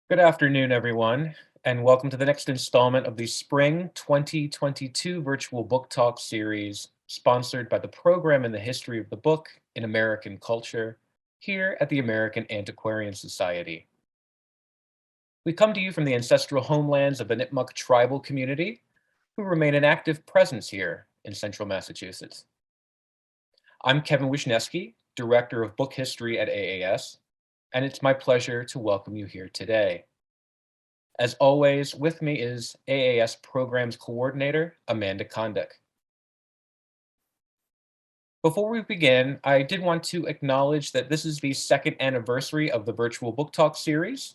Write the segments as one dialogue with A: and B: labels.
A: Good afternoon, everyone, and welcome to the next installment of the Spring 2022 Virtual Book Talk series, sponsored by the Program in the History of the Book in American Culture, here at the American Antiquarian Society. We come to you from the ancestral homelands of the Nipmuc tribal community, who remain an active presence here in central Massachusetts. I'm Kevin Wisniewski, Director of Book History at AAS, and it's my pleasure to welcome you here today. As always, with me is AAS Programs Coordinator, Amanda Kondik. Before we begin, I did want to acknowledge that this is the second anniversary of the Virtual Book Talk series.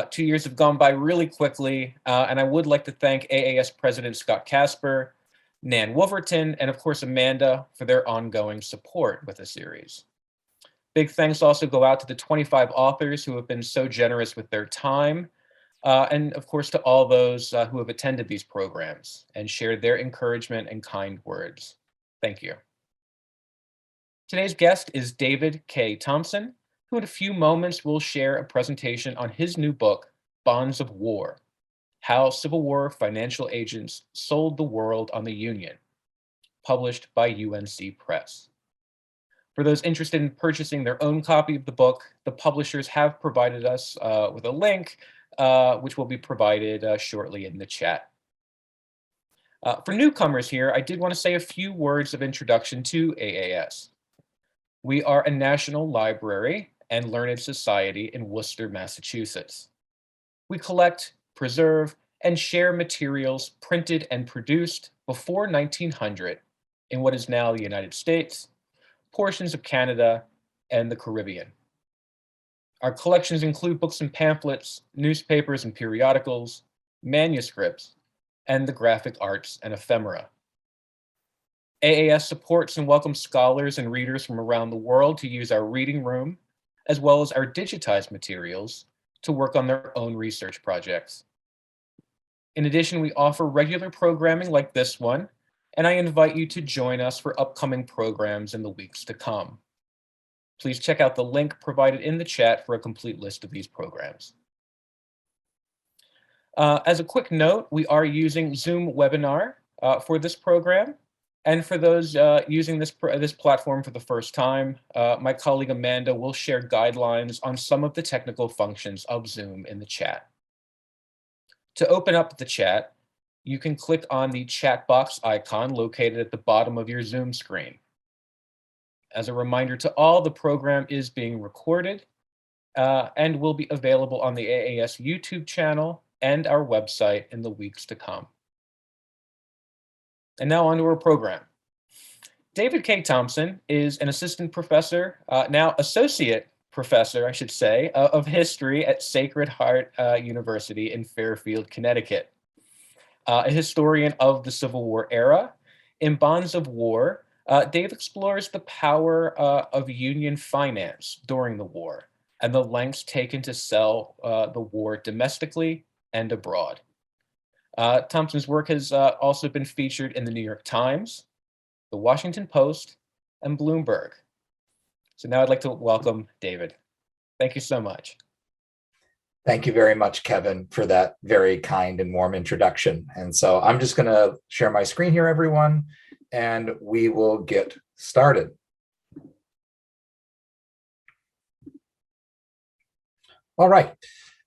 A: 2 years have gone by really quickly, and I would like to thank AAS President Scott Casper, Nan Wolverton, and of course Amanda for their ongoing support with the series. Big thanks also go out to the 25 authors who have been so generous with their time, and of course to all those who have attended these programs and shared their encouragement and kind words. Thank you. Today's guest is David K. Thompson, who in a few moments will share a presentation on his new book, Bonds of War: How Civil War Financial Agents Sold the World on the Union, published by UNC Press. For those interested in purchasing their own copy of the book, the publishers have provided us with a link, which will be provided shortly in the chat. For newcomers here, I did want to say a few words of introduction to AAS. We are a national library and learned society in Worcester, Massachusetts. We collect, preserve, and share materials printed and produced before 1900 in what is now the United States, portions of Canada, and the Caribbean. Our collections include books and pamphlets, newspapers and periodicals, manuscripts, and the graphic arts and ephemera. AAS supports and welcomes scholars and readers from around the world to use our reading room, as well as our digitized materials, to work on their own research projects. In addition, we offer regular programming like this one, and I invite you to join us for upcoming programs in the weeks to come. Please check out the link provided in the chat for a complete list of these programs. As a quick note, we are using Zoom webinar for this program. And for those using this platform for the first time, my colleague Amanda will share guidelines on some of the technical functions of Zoom in the chat. To open up the chat, you can click on the chat box icon located at the bottom of your Zoom screen. As a reminder to all, the program is being recorded and will be available on the AAS YouTube channel and our website in the weeks to come. And now on to our program. David K. Thompson is an assistant professor, now associate professor, I should say, of history at Sacred Heart University in Fairfield, Connecticut. A historian of the Civil War era. In Bonds of War, Dave explores the power of Union finance during the war and the lengths taken to sell the war domestically and abroad. Thompson's work has also been featured in the New York Times, the Washington Post, and Bloomberg. So now I'd like to welcome David. Thank you so much.
B: Thank you very much, Kevin, for that very kind and warm introduction. And so I'm just going to share my screen here, everyone, and we will get started. All right.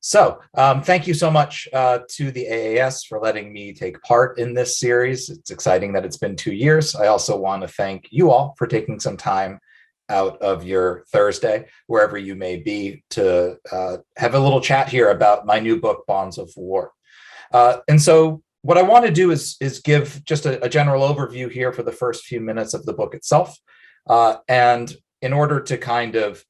B: So thank you so much to the AAS for letting me take part in this series. It's exciting that it's been 2 years. I also want to thank you all for taking some time out of your Thursday, wherever you may be, to have a little chat here about my new book, Bonds of War. And so what I want to do is give just a general overview here for the first few minutes of the book itself. And in order to kind of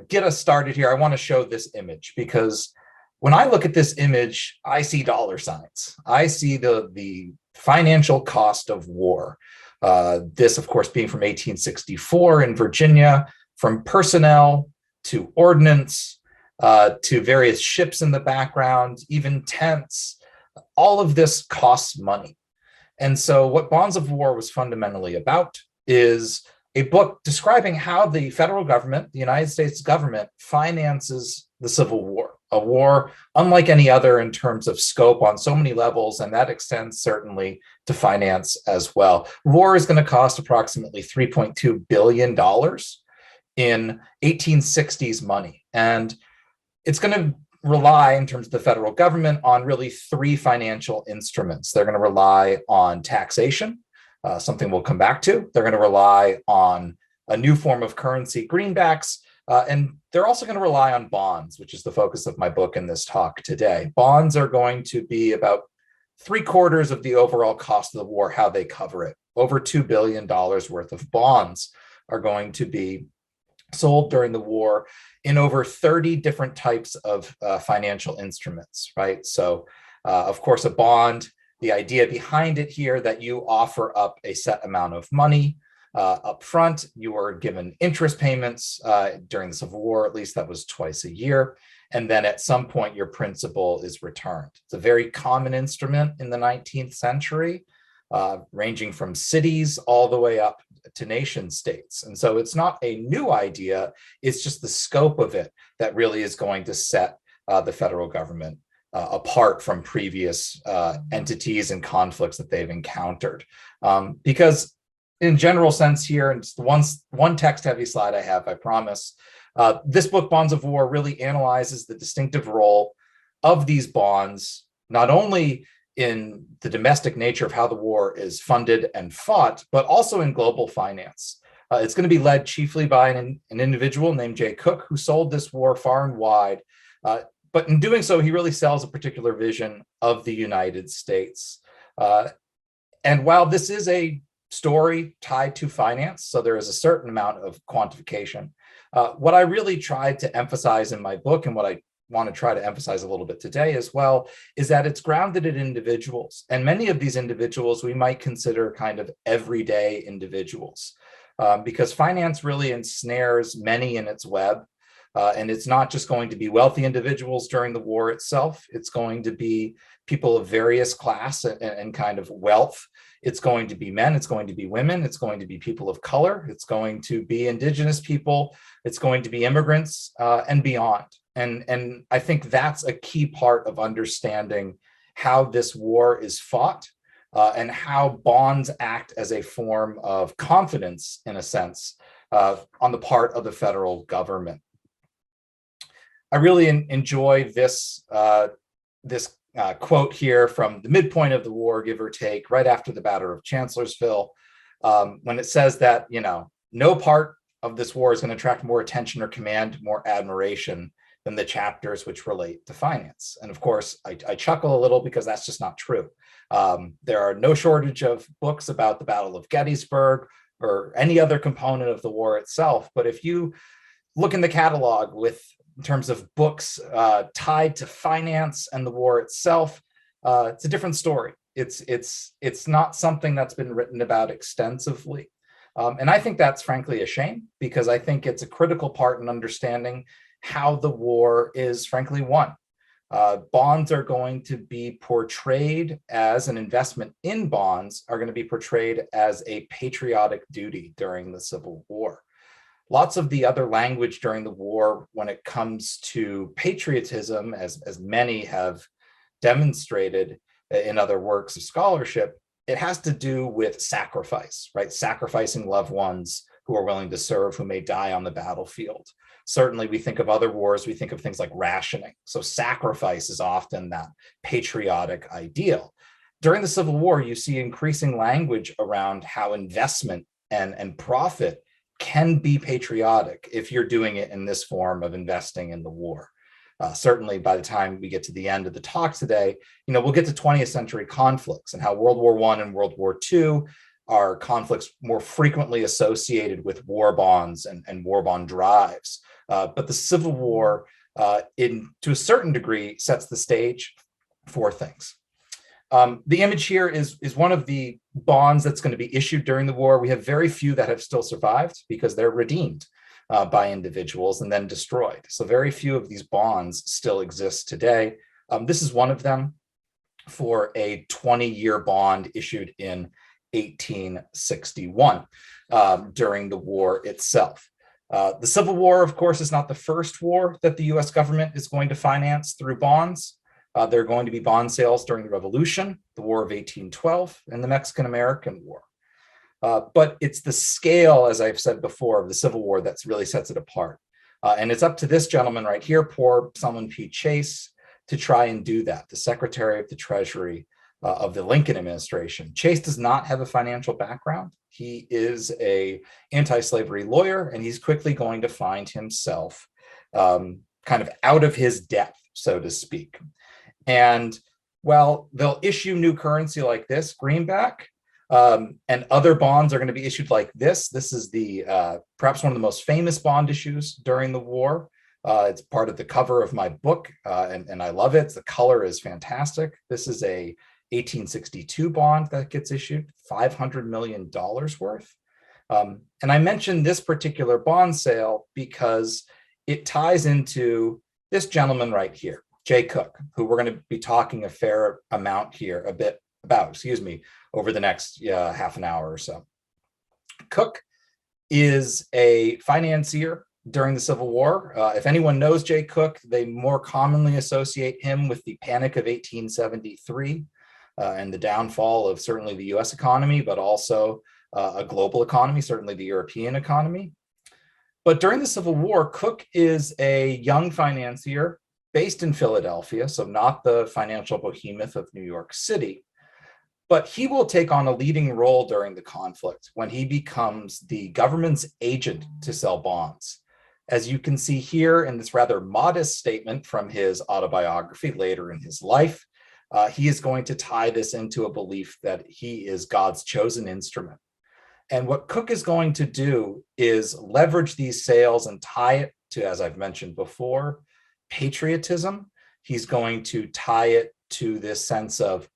B: get us started here, I want to show this image, because when I look at this image, I see dollar signs. I see the financial cost of war. This, of course, being from 1864 in Virginia, from personnel to ordnance to various ships in the background, even tents. All of this costs money. And so what Bonds of War was fundamentally about is a book describing how the federal government, the United States government, finances the Civil War. a war unlike any other in terms of scope on so many levels, and that extends certainly to finance as well. War is going to cost approximately $3.2 billion in 1860s money, and it's going to rely, in terms of the federal government, on really three financial instruments. They're going to rely on taxation, something we'll come back to. They're going to rely on a new form of currency, greenbacks, and they're also going to rely on bonds, which is the focus of my book in this talk today. Bonds are going to be about 3/4 of the overall cost of the war, how they cover it. Over $2 billion worth of bonds are going to be sold during the war in over 30 different types of financial instruments, right? So, of course, a bond, the idea behind it here that you offer up a set amount of money up front. You are given interest payments during the Civil War, at least that was twice a year. And then at some point, your principal is returned. It's a very common instrument in the 19th century, ranging from cities all the way up to nation states. And so it's not a new idea, it's just the scope of it that really is going to set the federal government apart from previous entities and conflicts that they've encountered. Because in general sense here, and just one text-heavy slide I have, I promise, this book, Bonds of War, really analyzes the distinctive role of these bonds, not only in the domestic nature of how the war is funded and fought, but also in global finance. It's going to be led chiefly by an individual named Jay Cooke, who sold this war far and wide. But in doing so, he really sells a particular vision of the United States. And while this is a story tied to finance, so there is a certain amount of quantification, what I really tried to emphasize in my book, and what I want to try to emphasize a little bit today as well, is that it's grounded in individuals. And many of these individuals we might consider kind of everyday individuals, because finance really ensnares many in its web. And it's not just going to be wealthy individuals during the war itself. It's going to be people of various class and kind of wealth. It's going to be men, it's going to be women, it's going to be people of color, it's going to be indigenous people, it's going to be immigrants, and beyond. And I think that's a key part of understanding how this war is fought, and how bonds act as a form of confidence, in a sense, on the part of the federal government. I really enjoy this quote here from the midpoint of the war, give or take, right after the Battle of Chancellorsville, when it says that, no part of this war is going to attract more attention or command more admiration than the chapters which relate to finance. And of course, I chuckle a little because that's just not true. There are no shortage of books about the Battle of Gettysburg or any other component of the war itself. But if you look in the catalog in terms of books tied to finance and the war itself, it's a different story. It's not something that's been written about extensively. And I think that's frankly a shame, because I think it's a critical part in understanding how the war is frankly won. Bonds are going to be portrayed as an investment in bonds, are going to be portrayed as a patriotic duty during the Civil War. Lots of the other language during the war, when it comes to patriotism, as many have demonstrated in other works of scholarship, it has to do with sacrifice, right? Sacrificing loved ones who are willing to serve, who may die on the battlefield. Certainly, we think of other wars, we think of things like rationing. So sacrifice is often that patriotic ideal. During the Civil War, you see increasing language around how investment and profit can be patriotic if you're doing it in this form of investing in the war. Certainly, by the time we get to the end of the talk today, we'll get to 20th century conflicts and how World War I and World War II are conflicts more frequently associated with war bonds and war bond drives. But the Civil War, to a certain degree, sets the stage for things. The image here is one of the bonds that's going to be issued during the war. We have very few that have still survived because they're redeemed by individuals and then destroyed. So very few of these bonds still exist today. This is one of them for a 20-year bond issued in 1861 during the war itself. The Civil War, of course, is not the first war that the US government is going to finance through bonds. There are going to be bond sales during the Revolution, the War of 1812, and the Mexican-American War. But it's the scale, as I've said before, of the Civil War that really sets it apart. And it's up to this gentleman right here, poor Solomon P. Chase, to try and do that, the Secretary of the Treasury of the Lincoln administration. Chase does not have a financial background. He is an anti-slavery lawyer, and he's quickly going to find himself kind of out of his depth, so to speak. And while they'll issue new currency like this, greenback, and other bonds are going to be issued like this. This is the perhaps one of the most famous bond issues during the war. It's part of the cover of my book, and I love it. The color is fantastic. This is a 1862 bond that gets issued, $500 million worth. And I mentioned this particular bond sale because it ties into this gentleman right here, Jay Cooke, who we're going to be talking a fair amount here, a bit about, over the next half an hour or so. Cooke is a financier during the Civil War. If anyone knows Jay Cooke, they more commonly associate him with the Panic of 1873 and the downfall of certainly the US economy, but also a global economy, certainly the European economy. But during the Civil War, Cooke is a young financier based in Philadelphia, so not the financial behemoth of New York City. But he will take on a leading role during the conflict when he becomes the government's agent to sell bonds. As you can see here in this rather modest statement from his autobiography later in his life, he is going to tie this into a belief that he is God's chosen instrument. And what Cooke is going to do is leverage these sales and tie it to, as I've mentioned before, patriotism. He's going to tie it to this sense of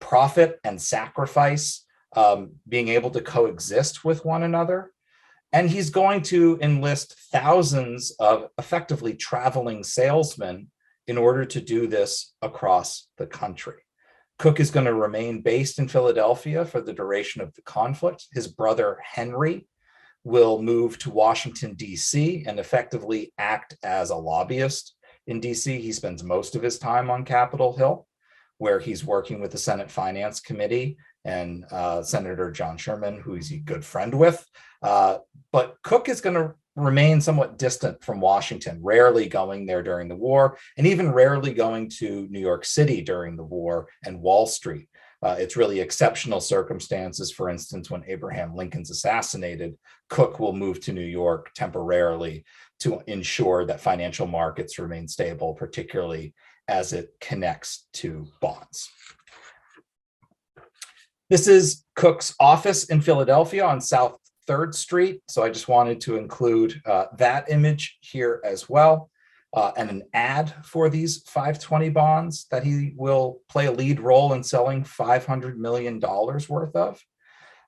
B: profit and sacrifice, being able to coexist with one another. And he's going to enlist thousands of effectively traveling salesmen in order to do this across the country. Cooke is going to remain based in Philadelphia for the duration of the conflict. His brother, Henry, will move to Washington, D.C. and effectively act as a lobbyist in D.C. He spends most of his time on Capitol Hill, where he's working with the Senate Finance Committee and Senator John Sherman, who he's a good friend with. But Cooke is going to remain somewhat distant from Washington, rarely going there during the war, and even rarely going to New York City during the war and Wall Street. It's really exceptional circumstances. For instance, when Abraham Lincoln's assassinated, Cooke will move to New York temporarily to ensure that financial markets remain stable, particularly as it connects to bonds. This is Cooke's office in Philadelphia on South 3rd Street. So I just wanted to include that image here as well, and an ad for these 520 bonds that he will play a lead role in selling $500 million worth of.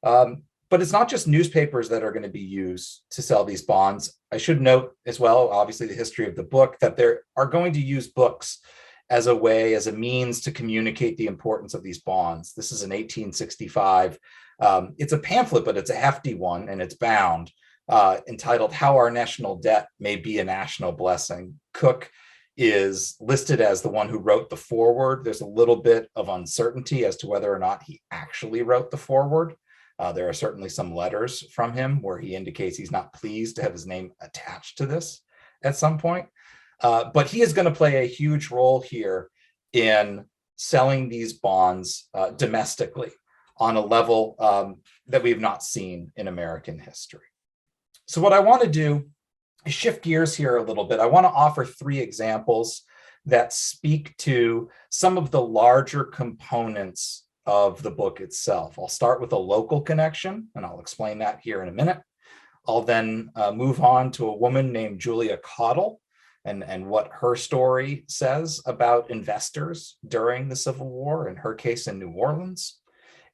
B: But it's not just newspapers that are going to be used to sell these bonds. I should note as well, obviously, the history of the book, that they are going to use books as a way, as a means to communicate the importance of these bonds. This is an 1865. It's a pamphlet, but it's a hefty one, and it's bound, entitled How Our National Debt May Be a National Blessing. Cooke is listed as the one who wrote the foreword. There's a little bit of uncertainty as to whether or not he actually wrote the foreword. There are certainly some letters from him where he indicates he's not pleased to have his name attached to this at some point. But he is going to play a huge role here in selling these bonds domestically on a level that we have not seen in American history. So what I want to do is shift gears here a little bit. I want to offer 3 examples that speak to some of the larger components of the book itself. I'll start with a local connection, and I'll explain that here in a minute. I'll then move on to a woman named Julia Caudle and what her story says about investors during the Civil War, in her case in New Orleans.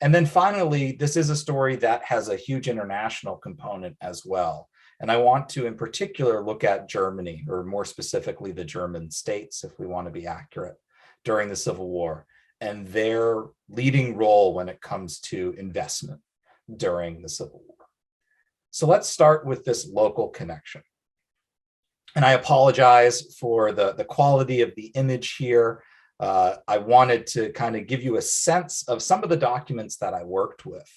B: And then finally, this is a story that has a huge international component as well. And I want to, in particular, look at Germany, or more specifically, the German states, if we want to be accurate, during the Civil War, and their leading role when it comes to investment during the Civil War. So let's start with this local connection. And I apologize for the quality of the image here. I wanted to kind of give you a sense of some of the documents that I worked with.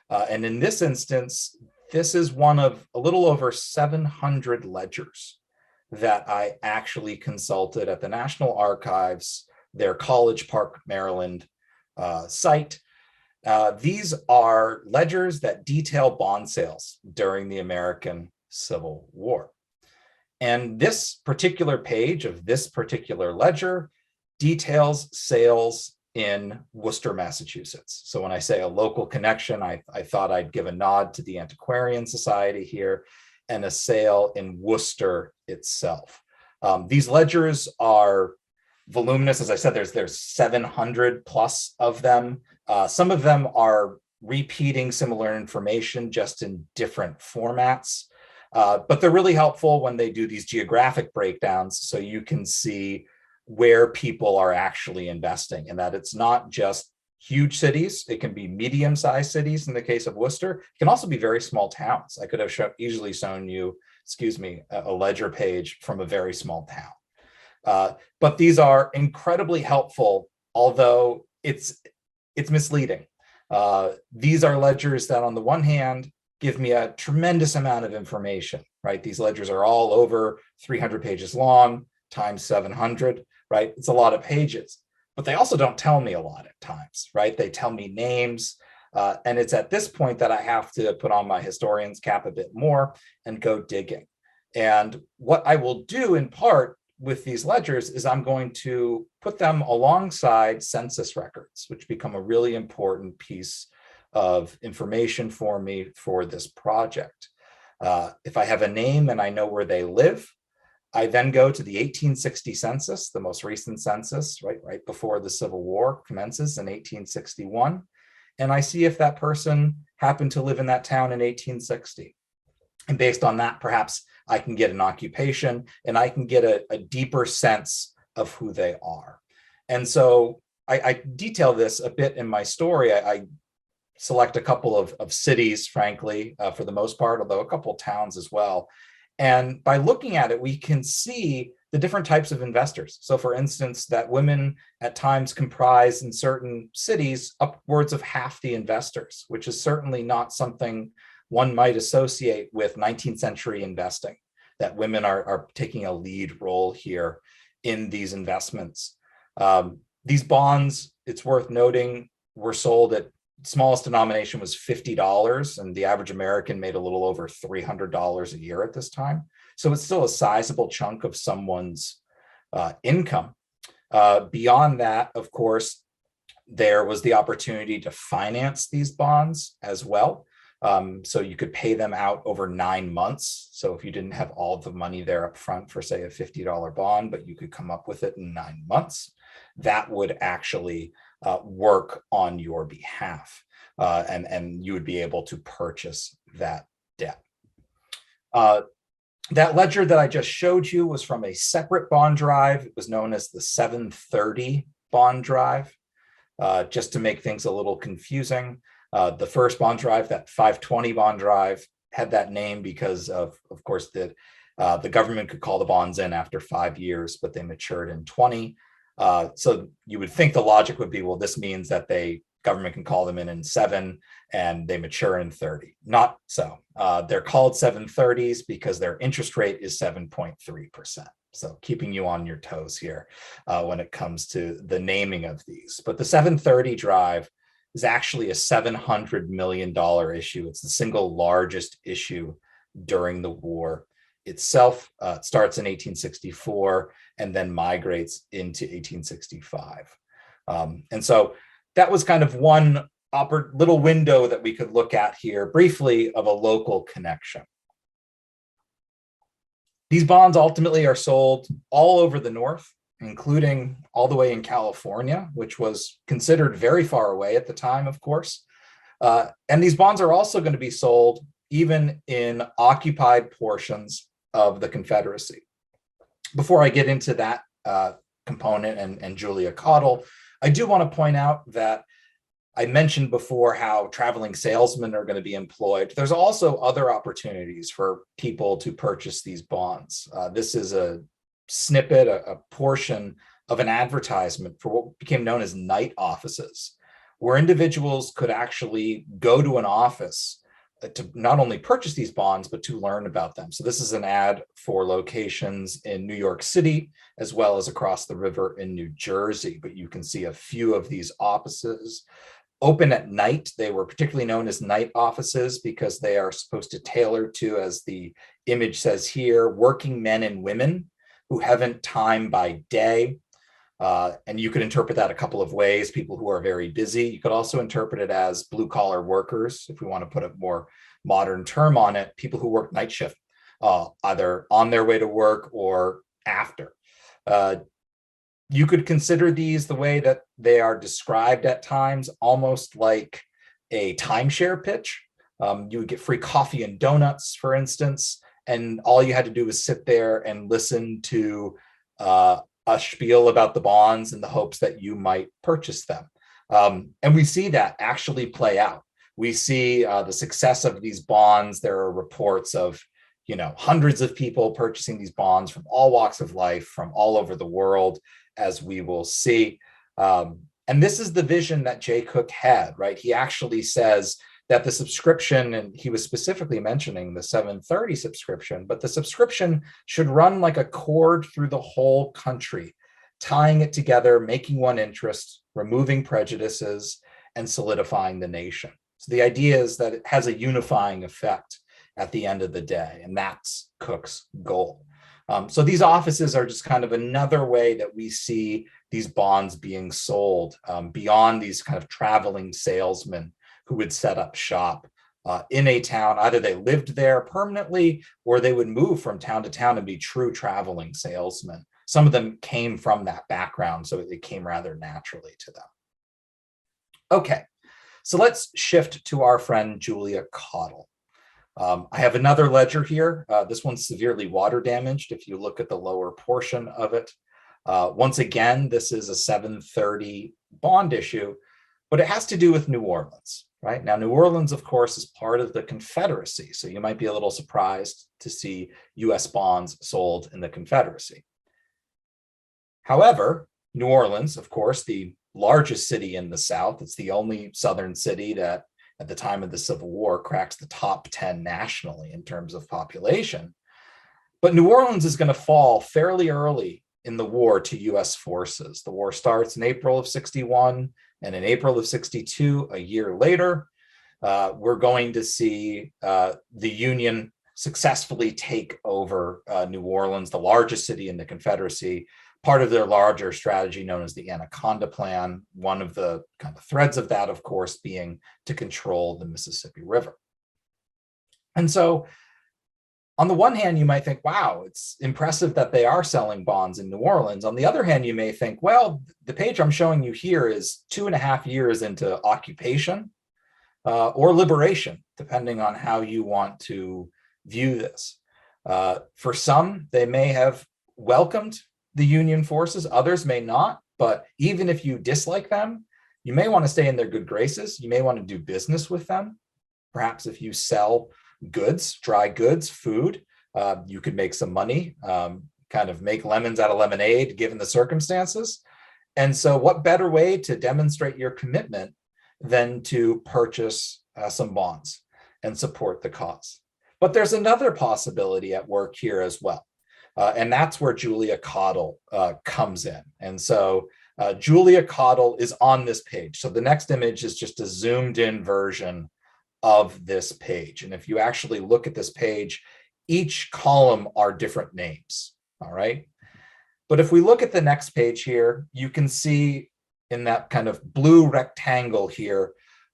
B: And in this instance, this is one of a little over 700 ledgers that I actually consulted at the National Archives, their College Park, Maryland site. These are ledgers that detail bond sales during the American Civil War. And this particular page of this particular ledger details sales in Worcester, Massachusetts. So when I say a local connection, I thought I'd give a nod to the Antiquarian Society here, and a sale in Worcester itself. These ledgers are voluminous. As I said, there's 700 plus of them. Some of them are repeating similar information just in different formats. But they're really helpful when they do these geographic breakdowns, so you can see where people are actually investing, and that it's not just huge cities. It can be medium-sized cities in the case of Worcester. It can also be very small towns. I could have easily shown you, a ledger page from a very small town. But these are incredibly helpful, although it's misleading. These are ledgers that, on the one hand, give me a tremendous amount of information, right? These ledgers are all over 300 pages long times 700, right? It's a lot of pages, but they also don't tell me a lot at times, right? They tell me names, and it's at this point that I have to put on my historian's cap a bit more and go digging. And what I will do in part with these ledgers is I'm going to put them alongside census records, which become a really important piece of information for me for this project. If I have a name and I know where they live, I then go to the 1860 census, the most recent census, right before the Civil War commences in 1861. And I see if that person happened to live in that town in 1860. And based on that, perhaps I can get an occupation and I can get a deeper sense of who they are. And so I detail this a bit in my story. I select a couple of cities, frankly, for the most part, although a couple of towns as well. And by looking at it, we can see the different types of investors. So for instance, that women at times comprise in certain cities upwards of half the investors, which is certainly not something one might associate with 19th century investing, that women are taking a lead role here in these investments. These bonds, it's worth noting, were sold at smallest denomination was $50, and the average American made a little over $300 a year at this time. So it's still a sizable chunk of someone's income. Beyond that, of course, there was the opportunity to finance these bonds as well. So you could pay them out over 9 months. So if you didn't have all the money there up front for, say, a $50 bond, but you could come up with it in 9 months, that would actually work on your behalf, and you would be able to purchase that debt. That ledger that I just showed you was from a separate bond drive. It was known as the 730 bond drive, just to make things a little confusing. The first bond drive, that 520 bond drive, had that name because of course, the government could call the bonds in after 5 years, but they matured in 20. So you would think the logic would be, well, this means that government can call them in 7 and they mature in 30. Not so. They're called 730s because their interest rate is 7.3%. So keeping you on your toes here when it comes to the naming of these. But the 730 drive is actually a $700 million issue. It's the single largest issue during the war itself. It starts in 1864 and then migrates into 1865. And so that was kind of one little window that we could look at here briefly of a local connection. These bonds ultimately are sold all over the North, including all the way in California, which was considered very far away at the time, of course. And these bonds are also going to be sold even in occupied portions of the Confederacy. Before I get into that component and Julia Caudle, I do want to point out that I mentioned before how traveling salesmen are going to be employed. There's also other opportunities for people to purchase these bonds. This is a snippet, a portion of an advertisement for what became known as night offices, where individuals could actually go to an office to not only purchase these bonds, but to learn about them. So this is an ad for locations in New York City, as well as across the river in New Jersey. But you can see a few of these offices open at night. They were particularly known as night offices because they are supposed to tailor to, as the image says here, working men and women who haven't time by day. And you could interpret that a couple of ways: people who are very busy. You could also interpret it as blue collar workers, if we want to put a more modern term on it, people who work night shift, either on their way to work or after. You could consider these, the way that they are described at times, almost like a timeshare pitch. You would get free coffee and donuts, for instance, and all you had to do was sit there and listen to a spiel about the bonds in the hopes that you might purchase them. And we see that actually play out. We see the success of these bonds. There are reports of, hundreds of people purchasing these bonds from all walks of life, from all over the world, as we will see. And this is the vision that Jay Cook had, right? He actually says that the subscription, and he was specifically mentioning the 730 subscription, but the subscription should run like a cord through the whole country, tying it together, making one interest, removing prejudices, and solidifying the nation. So the idea is that it has a unifying effect at the end of the day, and that's Cook's goal. So these offices are just kind of another way that we see these bonds being sold, beyond these kind of traveling salesmen who would set up shop in a town. Either they lived there permanently, or they would move from town to town and be true traveling salesmen. Some of them came from that background, so it came rather naturally to them. Okay, so let's shift to our friend Julia Caudle. I have another ledger here. This one's severely water damaged if you look at the lower portion of it. Once again, this is a 730 bond issue, but it has to do with New Orleans, right? Now, New Orleans, of course, is part of the Confederacy, so you might be a little surprised to see US bonds sold in the Confederacy. However, New Orleans, of course, the largest city in the South, it's the only Southern city that at the time of the Civil War cracks the top 10 nationally in terms of population. But New Orleans is going to fall fairly early in the war to US forces. The war starts in April of 61, and in April of 62, a year later, we're going to see the Union successfully take over New Orleans, the largest city in the Confederacy, part of their larger strategy known as the Anaconda Plan. One of the kind of threads of that, of course, being to control the Mississippi River. And so on the one hand, you might think, wow, it's impressive that they are selling bonds in New Orleans. On the other hand, you may think, well, the page I'm showing you here is 2.5 years into occupation or liberation, depending on how you want to view this. For some, they may have welcomed the Union forces, others may not, but even if you dislike them, you may want to stay in their good graces. You may want to do business with them. Perhaps if you sell goods, dry goods, food, you could make some money, kind of make lemons out of lemonade, given the circumstances. And so what better way to demonstrate your commitment than to purchase some bonds and support the cause? But there's another possibility at work here as well. And that's where Julia Caudle comes in. And so Julia Caudle is on this page. So the next image is just a zoomed in version of this page. And if you actually look at this page, each column are different names, all right? But if we look at the next page here, you can see in that kind of blue rectangle here,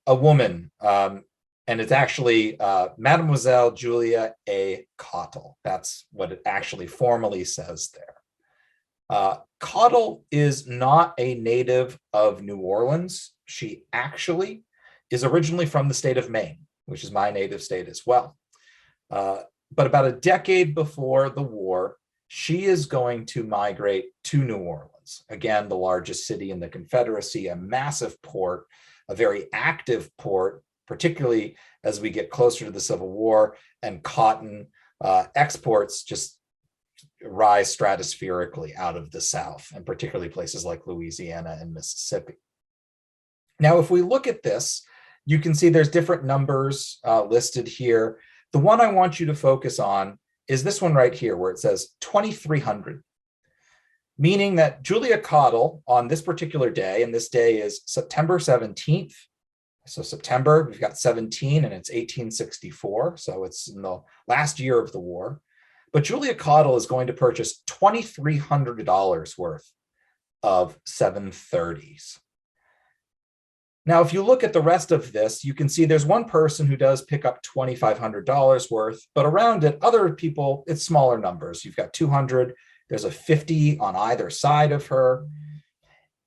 B: a woman, and it's actually Mademoiselle Julia A. Caudle. That's what it actually formally says there. Caudle is not a native of New Orleans. She actually is originally from the state of Maine, which is my native state as well. But about a decade before the war, she is going to migrate to New Orleans. Again, the largest city in the Confederacy, a massive port, a very active port, particularly as we get closer to the Civil War, and cotton exports just rise stratospherically out of the South, and particularly places like Louisiana and Mississippi. Now, if we look at this, you can see there's different numbers listed here. The one I want you to focus on is this one right here, where it says 2,300, meaning that Julia Cottle on this particular day, and this day is September 17th. So September, we've got 17, and it's 1864. So it's in the last year of the war. But Julia Cottle is going to purchase $2,300 worth of 730s. Now, if you look at the rest of this, you can see there's one person who does pick up $2,500 worth, but around it, other people, it's smaller numbers. You've got 200, there's a 50 on either side of her.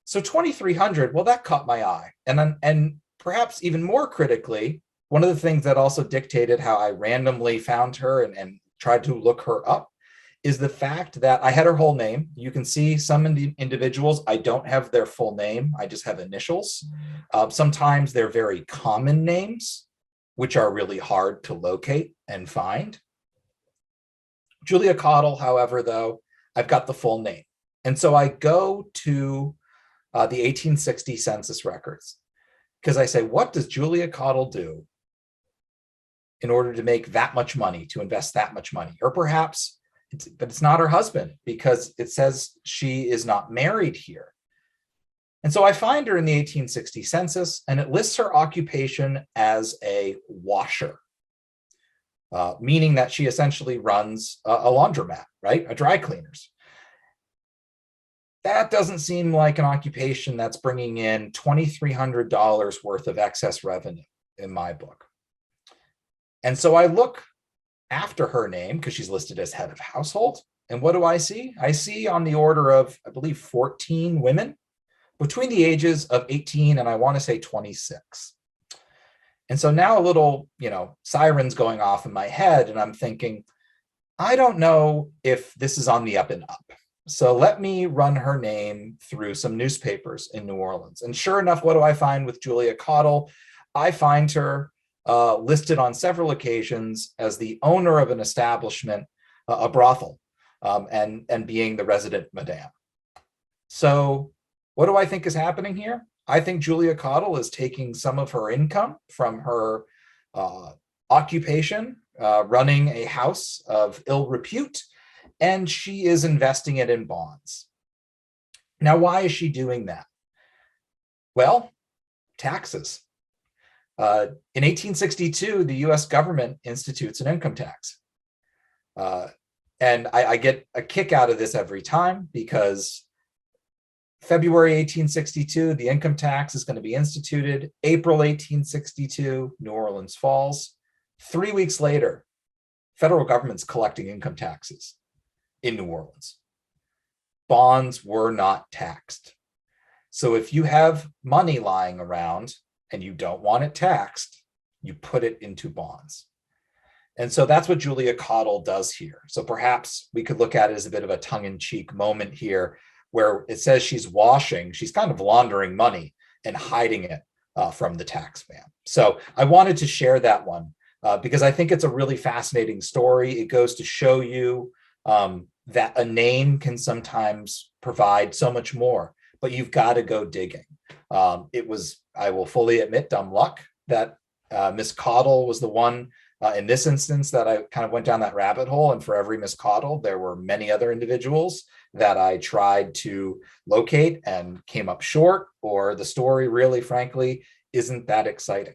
B: So 2,300, well, that caught my eye. And perhaps even more critically, one of the things that also dictated how I randomly found her and tried to look her up is the fact that I had her whole name. You can see some individuals, I don't have their full name. I just have initials. Sometimes they're very common names, which are really hard to locate and find. Julia Cottle, however, though, I've got the full name. And so I go to the 1860 census records because I say, what does Julia Cottle do in order to make that much money, to invest that much money? Or perhaps, but it's not her husband, because it says she is not married here. And so I find her in the 1860 census, and it lists her occupation as a washer, meaning that she essentially runs a laundromat, right? A dry cleaners. That doesn't seem like an occupation that's bringing in $2,300 worth of excess revenue in my book. And so I look after her name because she's listed as head of household. And what do I see? I see on the order of, I believe, 14 women between the ages of 18 and I want to say 26. And so now a little, sirens going off in my head, and I'm thinking, I don't know if this is on the up and up. So let me run her name through some newspapers in New Orleans. And sure enough, what do I find with Julia Cottle? I find her listed on several occasions as the owner of an establishment, a brothel, and being the resident madame. So what do I think is happening here? I think Julia Cottle is taking some of her income from her occupation, running a house of ill repute, and she is investing it in bonds. Now, why is she doing that? Well, taxes. In 1862, the US government institutes an income tax. And I get a kick out of this every time because February 1862, the income tax is going to be instituted. April 1862, New Orleans falls. 3 weeks later, federal government's collecting income taxes in New Orleans. Bonds were not taxed. So if you have money lying around and you don't want it taxed, you put it into bonds. And so that's what Julia Cottle does here. So perhaps we could look at it as a bit of a tongue-in-cheek moment here where it says she's washing, she's kind of laundering money and hiding it from the tax man. So I wanted to share that one because I think it's a really fascinating story. It goes to show you that a name can sometimes provide so much more, but you've got to go digging. It was, I will fully admit, dumb luck that Miss Cottle was the one in this instance that I kind of went down that rabbit hole. And for every Miss Cottle, there were many other individuals that I tried to locate and came up short, or the story really, frankly, isn't that exciting.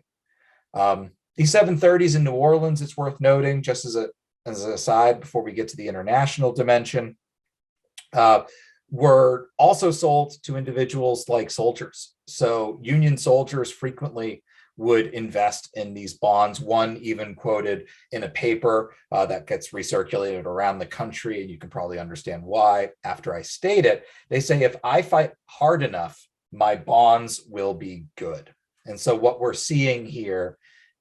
B: These 730s in New Orleans, it's worth noting, just as an aside before we get to the international dimension, were also sold to individuals like soldiers. So Union soldiers frequently would invest in these bonds. One even quoted in a paper that gets recirculated around the country, and you can probably understand why after I state it. They say, if I fight hard enough, my bonds will be good. And so what we're seeing here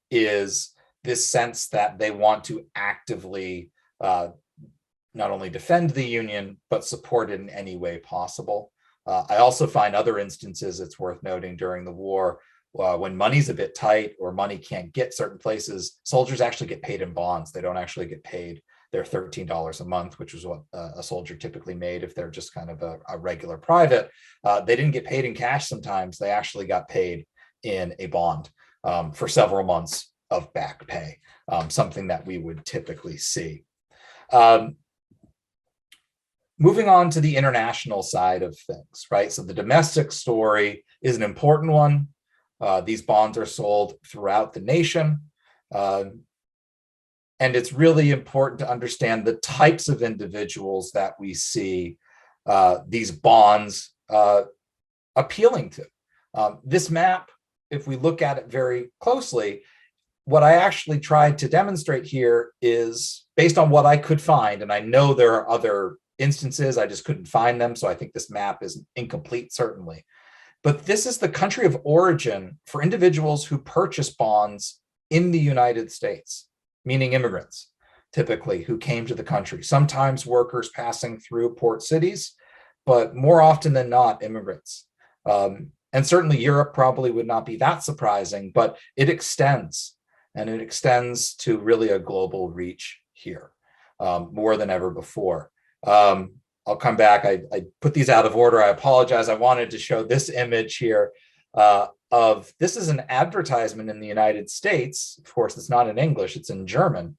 B: is this sense that they want to actively not only defend the Union, but support it in any way possible. I also find other instances, it's worth noting, during the war when money's a bit tight or money can't get certain places, soldiers actually get paid in bonds. They don't actually get paid their $13 a month, which is what a soldier typically made if they're just kind of a regular private. They didn't get paid in cash sometimes. They actually got paid in a bond for several months of back pay, something that we would typically see. Moving on to the international side of things, right? So the domestic story is an important one. These bonds are sold throughout the nation. And it's really important to understand the types of individuals that we see these bonds appealing to. This map, if we look at it very closely, what I actually tried to demonstrate here is based on what I could find, and I know there are other instances, I just couldn't find them, so I think this map is incomplete, certainly. But this is the country of origin for individuals who purchase bonds in the United States, meaning immigrants, typically, who came to the country. Sometimes workers passing through port cities, but more often than not, immigrants. And certainly Europe probably would not be that surprising, but it extends, and it extends to really a global reach here, more than ever before. I'll come back. I put these out of order. I apologize. I wanted to show this image here of, this is an advertisement in the United States. Of course, it's not in English, it's in German,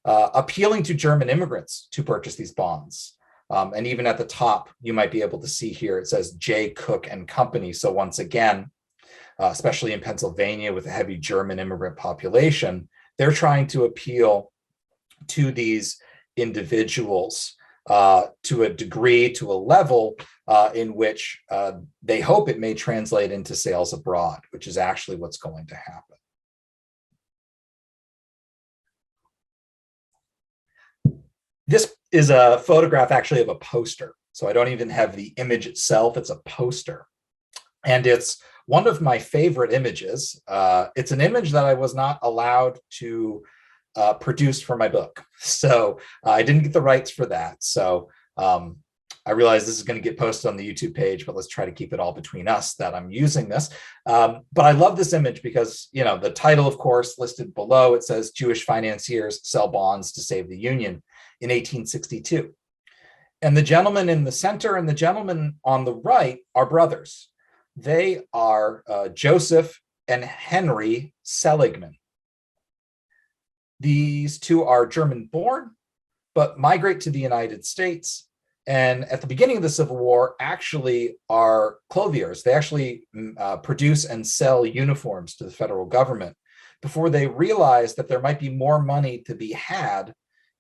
B: appealing to German immigrants to purchase these bonds. And even at the top, you might be able to see here, it says J. Cook and Company. So once again, especially in Pennsylvania with a heavy German immigrant population, they're trying to appeal to these individuals to a degree, to a level in which they hope it may translate into sales abroad, which is actually what's going to happen. This is a photograph actually of a poster. So I don't even have the image itself, it's a poster. And it's one of my favorite images. It's an image that I was not allowed to produce for my book. So I didn't get the rights for that. So I realize this is going to get posted on the YouTube page, but let's try to keep it all between us that I'm using this. But I love this image because, you know, the title, of course, listed below, it says Jewish financiers sell bonds to save the Union in 1862. And the gentleman in the center and the gentleman on the right are brothers. They are Joseph and Henry Seligman. These two are German born, but migrate to the United States. And at the beginning of the Civil War, actually are clothiers. They actually produce and sell uniforms to the federal government before they realize that there might be more money to be had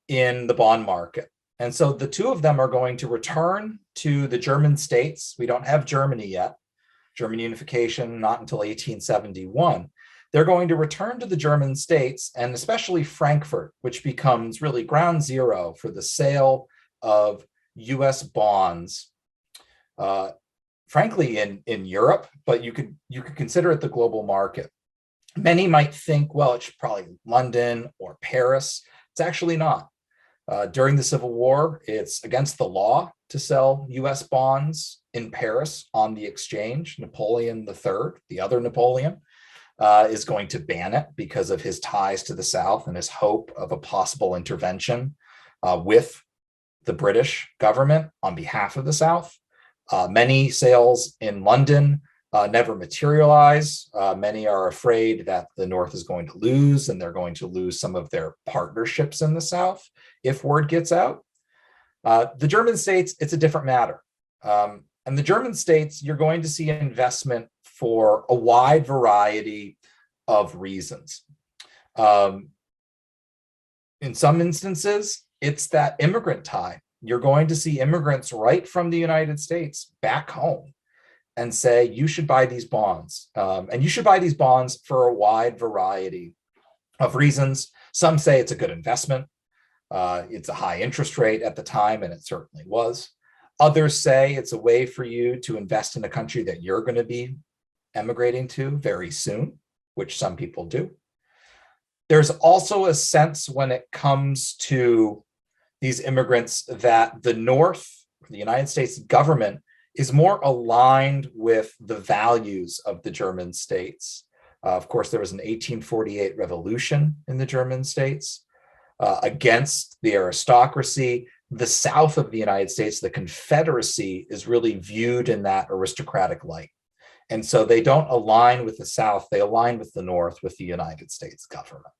B: in the bond market. And so the two of them are going to return to the German states. We don't have Germany yet. German unification, not until 1871. They're going to return to the German states, and especially Frankfurt, which becomes really ground zero for the sale of US bonds, frankly, in Europe, but you could consider it the global market. Many might think, well, it's probably London or Paris. It's actually not. During the Civil War, it's against the law to sell US bonds in Paris on the exchange. Napoleon III, the other Napoleon, is going to ban it because of his ties to the South and his hope of a possible intervention with the British government on behalf of the South. Many sales in London never materialize. Many are afraid that the North is going to lose, and they're going to lose some of their partnerships in the South if word gets out. The German states, it's a different matter. And the German states, you're going to see investment for a wide variety of reasons. In some instances, it's that immigrant tie. You're going to see immigrants right from the United States back home and say, you should buy these bonds. And you should buy these bonds for a wide variety of reasons. Some say it's a good investment. It's a high interest rate at the time, and it certainly was. Others say it's a way for you to invest in a country that you're going to be emigrating to very soon, which some people do. There's also a sense when it comes to these immigrants that the North, the United States government, is more aligned with the values of the German states. Of course, there was an 1848 revolution in the German states against the aristocracy. The South of the United States, the Confederacy, is really viewed in that aristocratic light. And so they don't align with the South, they align with the North, with the United States government.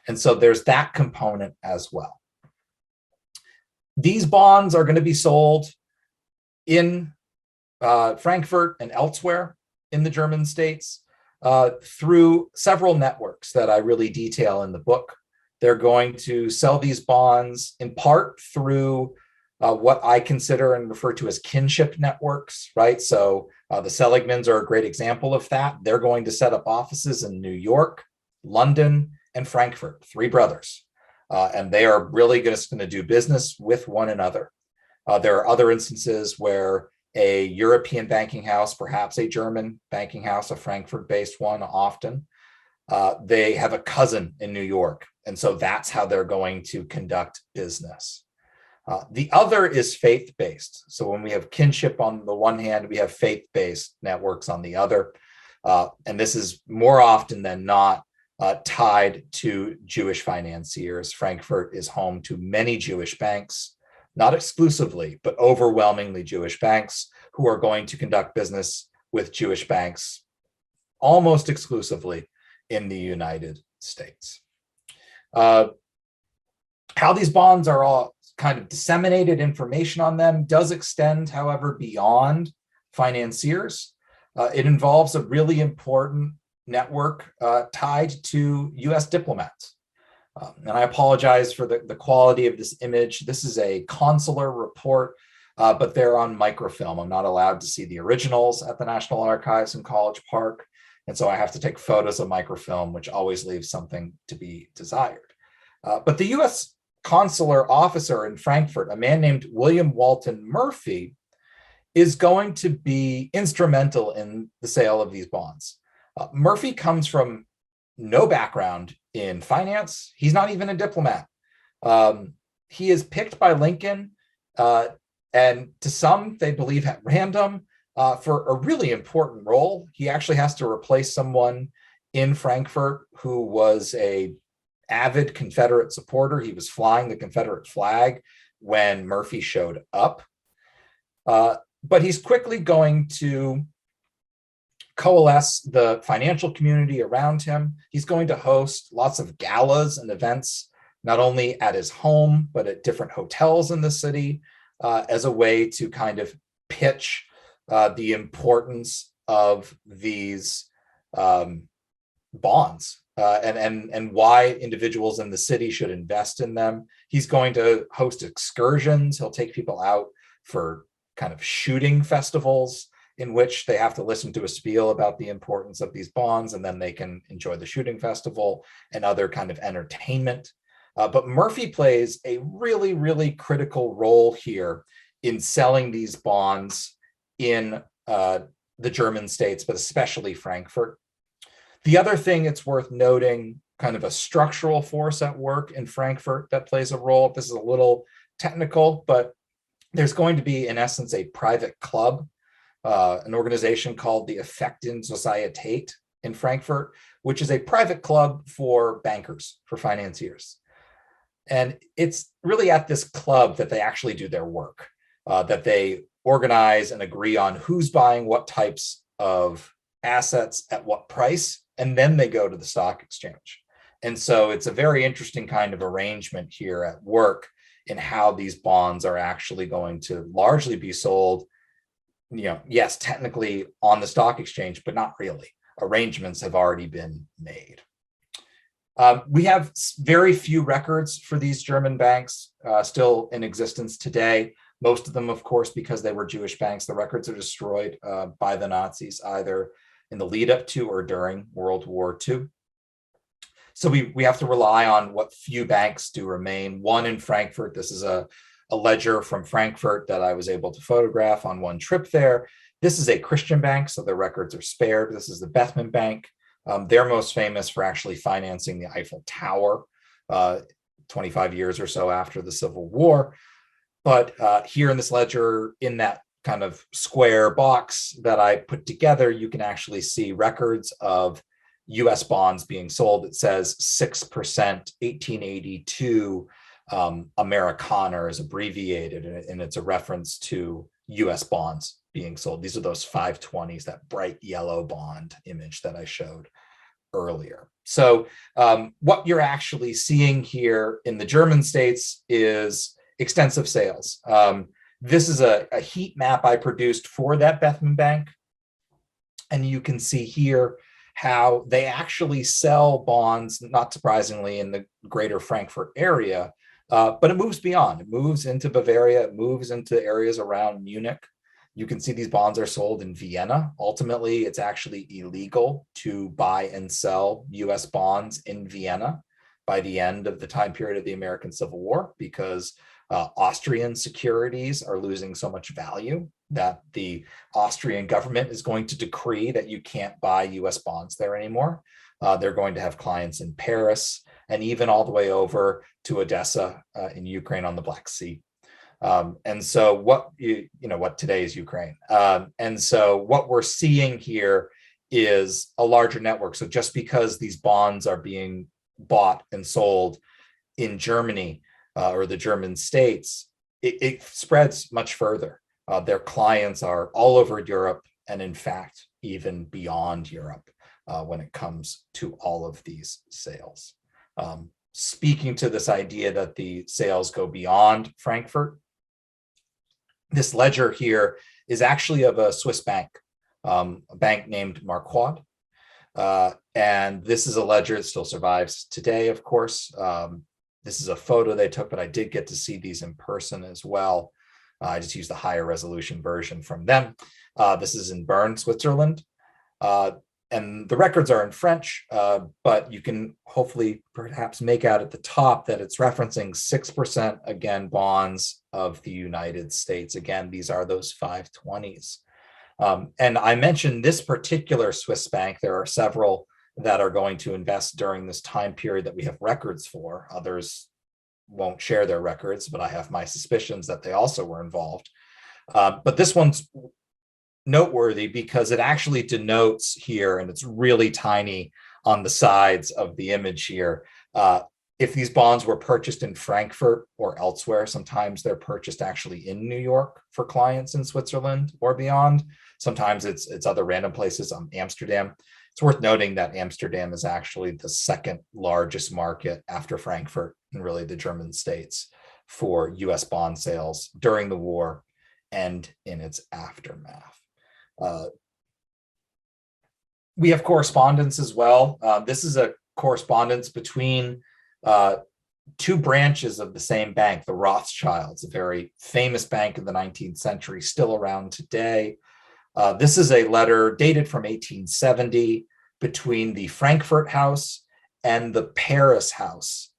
B: And so there's that component as well. These bonds are going to be sold in Frankfurt and elsewhere in the German states through several networks that I really detail in the book. They're going to sell these bonds in part through what I consider and refer to as kinship networks, right? So the Seligmans are a great example of that. They're going to set up offices in New York, London, and Frankfurt, three brothers. And they are really just going to do business with one another. There are other instances where a European banking house, perhaps a German banking house, a Frankfurt-based one often, they have a cousin in New York. And so that's how they're going to conduct business. The other is faith-based. So when we have kinship on the one hand, we have faith-based networks on the other. And this is more often than not tied to Jewish financiers. Frankfurt is home to many Jewish banks, not exclusively, but overwhelmingly Jewish banks who are going to conduct business with Jewish banks almost exclusively in the United States. How these bonds are all kind of disseminated, information on them does extend, however, beyond financiers. It involves a really important network tied to US diplomats. And I apologize for the quality of this image. This is a consular report, but they're on microfilm. I'm not allowed to see the originals at the National Archives in College Park. And so I have to take photos of microfilm, which always leaves something to be desired. But the US consular officer in Frankfurt, a man named William Walton Murphy, is going to be instrumental in the sale of these bonds. Murphy comes from no background in finance. He's not even a diplomat. He is picked by Lincoln, and to some, they believe at random, for a really important role. He actually has to replace someone in Frankfurt who was an avid Confederate supporter. He was flying the Confederate flag when Murphy showed up. But he's quickly going to coalesce the financial community around him. He's going to host lots of galas and events, not only at his home, but at different hotels in the city, as a way to kind of pitch the importance of these bonds and why individuals in the city should invest in them. He's going to host excursions. He'll take people out for kind of shooting festivals in which they have to listen to a spiel about the importance of these bonds, and then they can enjoy the shooting festival and other kind of entertainment. But Murphy plays a really, really critical role here in selling these bonds in the German states, but especially Frankfurt. The other thing it's worth noting, kind of a structural force at work in Frankfurt that plays a role. This is a little technical, but there's going to be, in essence, a private club, an organization called the Effekten Societät in Frankfurt, which is a private club for bankers, for financiers. And it's really at this club that they actually do their work, that they organize and agree on who's buying what types of assets at what price, and then they go to the stock exchange. And so it's a very interesting kind of arrangement here at work in how these bonds are actually going to largely be sold, yes, technically on the stock exchange, but not really. Arrangements have already been made. We have very few records for these German banks still in existence today. Most of them, of course, because they were Jewish banks, the records are destroyed by the Nazis, either in the lead up to or during World War II. So we have to rely on what few banks do remain. One in Frankfurt, this is a ledger from Frankfurt that I was able to photograph on one trip there. This is a Christian bank, so their records are spared. This is the Bethmann Bank. They're most famous for actually financing the Eiffel Tower 25 years or so after the Civil War. But here in this ledger, in that kind of square box that I put together, you can actually see records of US bonds being sold. It says 6%, 1882 Amerikaner is abbreviated, and it's a reference to US bonds being sold. These are those 520s, that bright yellow bond image that I showed earlier. So what you're actually seeing here in the German states is extensive sales. This is a heat map I produced for that Bethmann Bank. And you can see here how they actually sell bonds, not surprisingly, in the greater Frankfurt area, but it moves beyond. It moves into Bavaria, it moves into areas around Munich. You can see these bonds are sold in Vienna. Ultimately, it's actually illegal to buy and sell US bonds in Vienna by the end of the time period of the American Civil War, because Austrian securities are losing so much value that the Austrian government is going to decree that you can't buy US bonds there anymore. They're going to have clients in Paris and even all the way over to Odessa in Ukraine on the Black Sea. And so what today is Ukraine. And so what we're seeing here is a larger network. So just because these bonds are being bought and sold in Germany or the German states, it spreads much further. Their clients are all over Europe, and in fact, even beyond Europe when it comes to all of these sales. Speaking to this idea that the sales go beyond Frankfurt, this ledger here is actually of a Swiss bank, a bank named Marquardt. And this is a ledger that still survives today, of course. This is a photo they took, but I did get to see these in person as well. I just used the higher resolution version from them. This is in Bern, Switzerland. And the records are in French, but you can hopefully perhaps make out at the top that it's referencing 6%, again, bonds of the United States. Again, these are those 520s. And I mentioned this particular Swiss bank. There are several that are going to invest during this time period that we have records for. Others won't share their records, but I have my suspicions that they also were involved. But this one's noteworthy because it actually denotes here, and it's really tiny on the sides of the image here, if these bonds were purchased in Frankfurt or elsewhere. Sometimes they're purchased actually in New York for clients in Switzerland or beyond. Sometimes it's other random places, Amsterdam. It's worth noting that Amsterdam is actually the second largest market after Frankfurt and really the German states for US bond sales during the war and in its aftermath. We have correspondence as well. This is a correspondence between two branches of the same bank, the Rothschilds, a very famous bank in the 19th century, still around today. This is a letter dated from 1870 between the Frankfurt house and the Paris house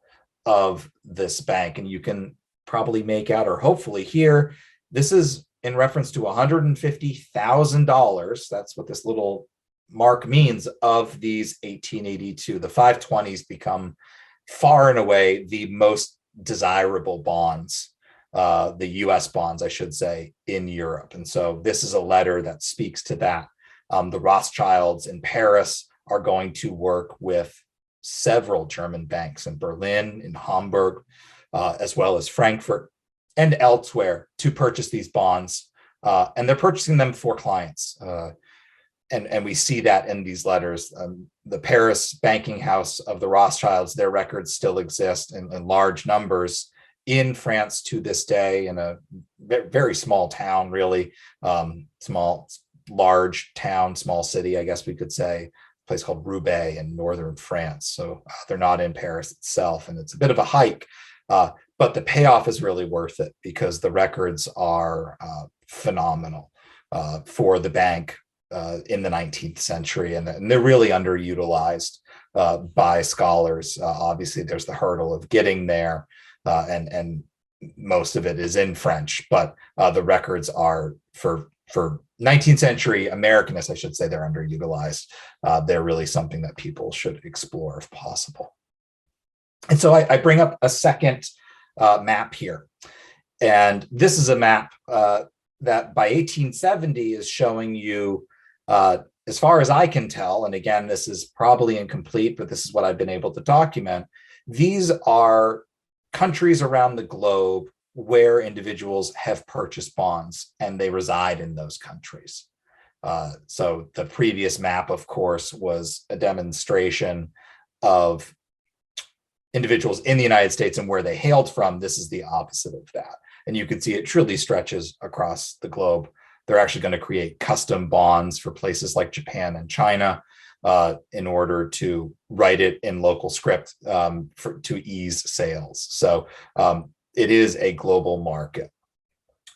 B: of this bank. And you can probably make out, or hopefully hear, this is in reference to $150,000. That's what this little mark means of these 1882. The 520s become far and away the most desirable bonds, the US bonds, I should say, in Europe. And so this is a letter that speaks to that. The Rothschilds in Paris are going to work with several German banks in Berlin, in Hamburg, as well as Frankfurt and elsewhere to purchase these bonds. And they're purchasing them for clients. And we see that in these letters. The Paris banking house of the Rothschilds, their records still exist in large numbers in France to this day, in a very small town, really. Large town, small city, I guess we could say, a place called Roubaix in northern France. So they're not in Paris itself, and it's a bit of a hike, but the payoff is really worth it because the records are phenomenal for the bank in the 19th century, and they're really underutilized by scholars. Obviously, there's the hurdle of getting there, and most of it is in French, but the records are for 19th century Americanists, I should say, they're underutilized. They're really something that people should explore if possible. And so I bring up a second map here. And this is a map that by 1870 is showing you as far as I can tell, and again, this is probably incomplete, but this is what I've been able to document, these are countries around the globe where individuals have purchased bonds and they reside in those countries. So the previous map, of course, was a demonstration of individuals in the United States and where they hailed from. This is the opposite of that. And you can see it truly stretches across the globe. They're actually going to create custom bonds for places like Japan and China in order to write it in local script to ease sales. So it is a global market.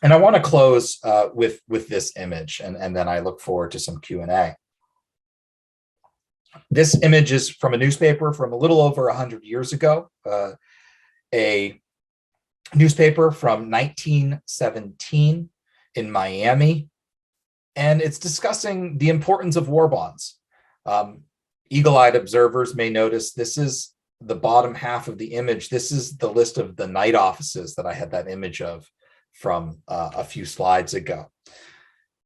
B: And I want to close with this image, and then I look forward to some Q&A. This image is from a newspaper from a little over 100 years ago, a newspaper from 1917 in Miami, and it's discussing the importance of war bonds. Eagle-eyed observers may notice this is the bottom half of the image. This is the list of the night offices that I had that image of from a few slides ago.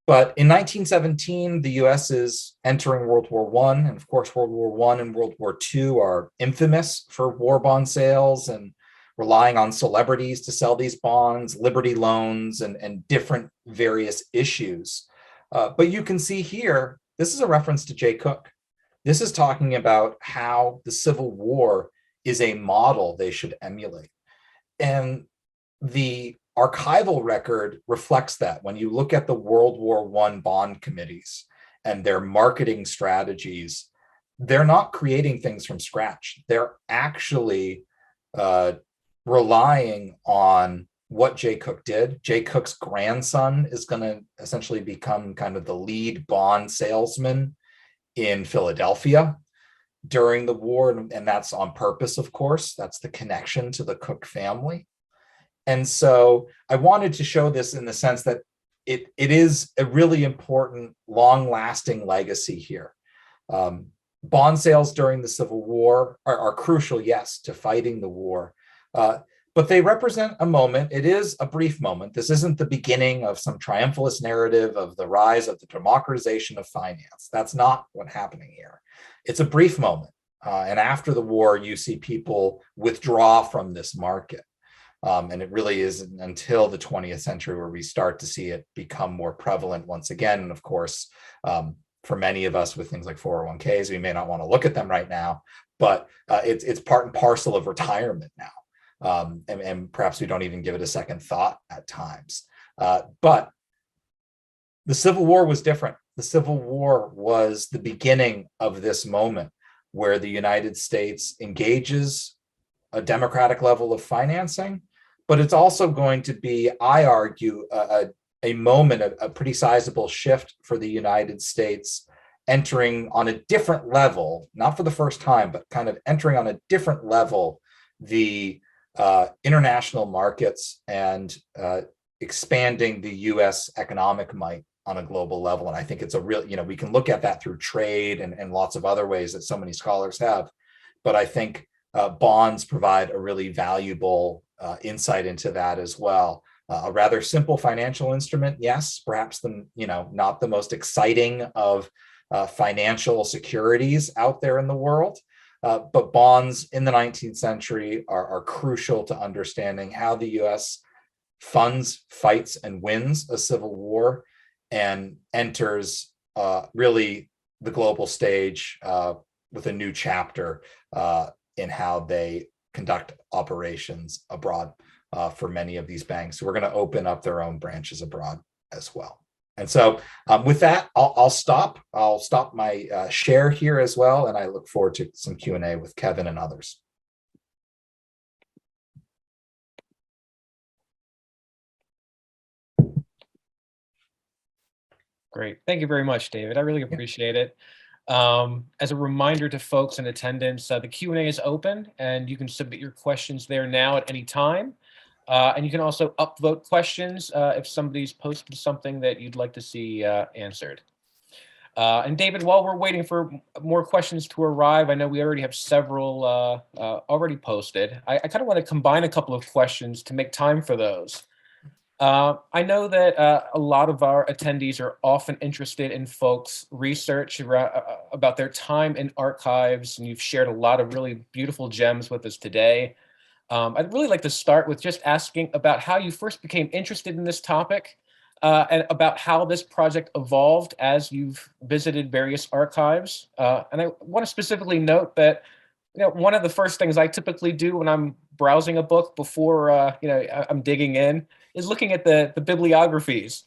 B: But in 1917, the US is entering World War I, and of course, World War I and World War II are infamous for war bond sales and relying on celebrities to sell these bonds, Liberty loans, and different various issues. But you can see here, this is a reference to Jay Cooke. This is talking about how the Civil War is a model they should emulate. And the archival record reflects that. When you look at the World War I bond committees and their marketing strategies, they're not creating things from scratch. They're actually relying on what Jay Cooke did. Jay Cooke's grandson is going to essentially become kind of the lead bond salesman in Philadelphia during the war, and that's on purpose, of course. That's the connection to the Cooke family. And so I wanted to show this in the sense that it is a really important, long-lasting legacy here. Bond sales during the Civil War are crucial, yes, to fighting the war, but they represent a moment. It is a brief moment. This isn't the beginning of some triumphalist narrative of the rise of the democratization of finance. That's not what's happening here. It's a brief moment. And after the war, you see people withdraw from this market. And it really isn't until the 20th century where we start to see it become more prevalent once again. And of course, for many of us with things like 401ks, we may not want to look at them right now, but it's part and parcel of retirement now. And perhaps we don't even give it a second thought at times. But the Civil War was different. The Civil War was the beginning of this moment where the United States engages a democratic level of financing, but it's also going to be, I argue, a moment, a pretty sizable shift for the United States entering on a different level, not for the first time, but kind of entering on a different level, the international markets and expanding the US economic might on a global level. And I think it's a real, we can look at that through trade and lots of other ways that so many scholars have. But I think bonds provide a really valuable insight into that as well. A rather simple financial instrument, yes, perhaps not the most exciting of financial securities out there in the world, but bonds in the 19th century are crucial to understanding how the U.S. funds, fights, and wins a civil war and enters really the global stage with a new chapter in how they conduct operations abroad for many of these banks who are going to open up their own branches abroad as well. And so with that, I'll stop. I'll stop my share here as well, and I look forward to some Q&A with Kevin and others.
A: Great. Thank you very much, David. I really appreciate it. As a reminder to folks in attendance, the Q&A is open, and you can submit your questions there now at any time. And you can also upvote questions if somebody's posted something that you'd like to see answered. And David, while we're waiting for more questions to arrive, I know we already have several already posted. I kind of want to combine a couple of questions to make time for those. I know that a lot of our attendees are often interested in folks' research about their time in archives, and you've shared a lot of really beautiful gems with us today. I'd really like to start with just asking about how you first became interested in this topic, and about how this project evolved as you've visited various archives. And I want to specifically note that one of the first things I typically do when I'm browsing a book before I'm digging in is looking at the bibliographies.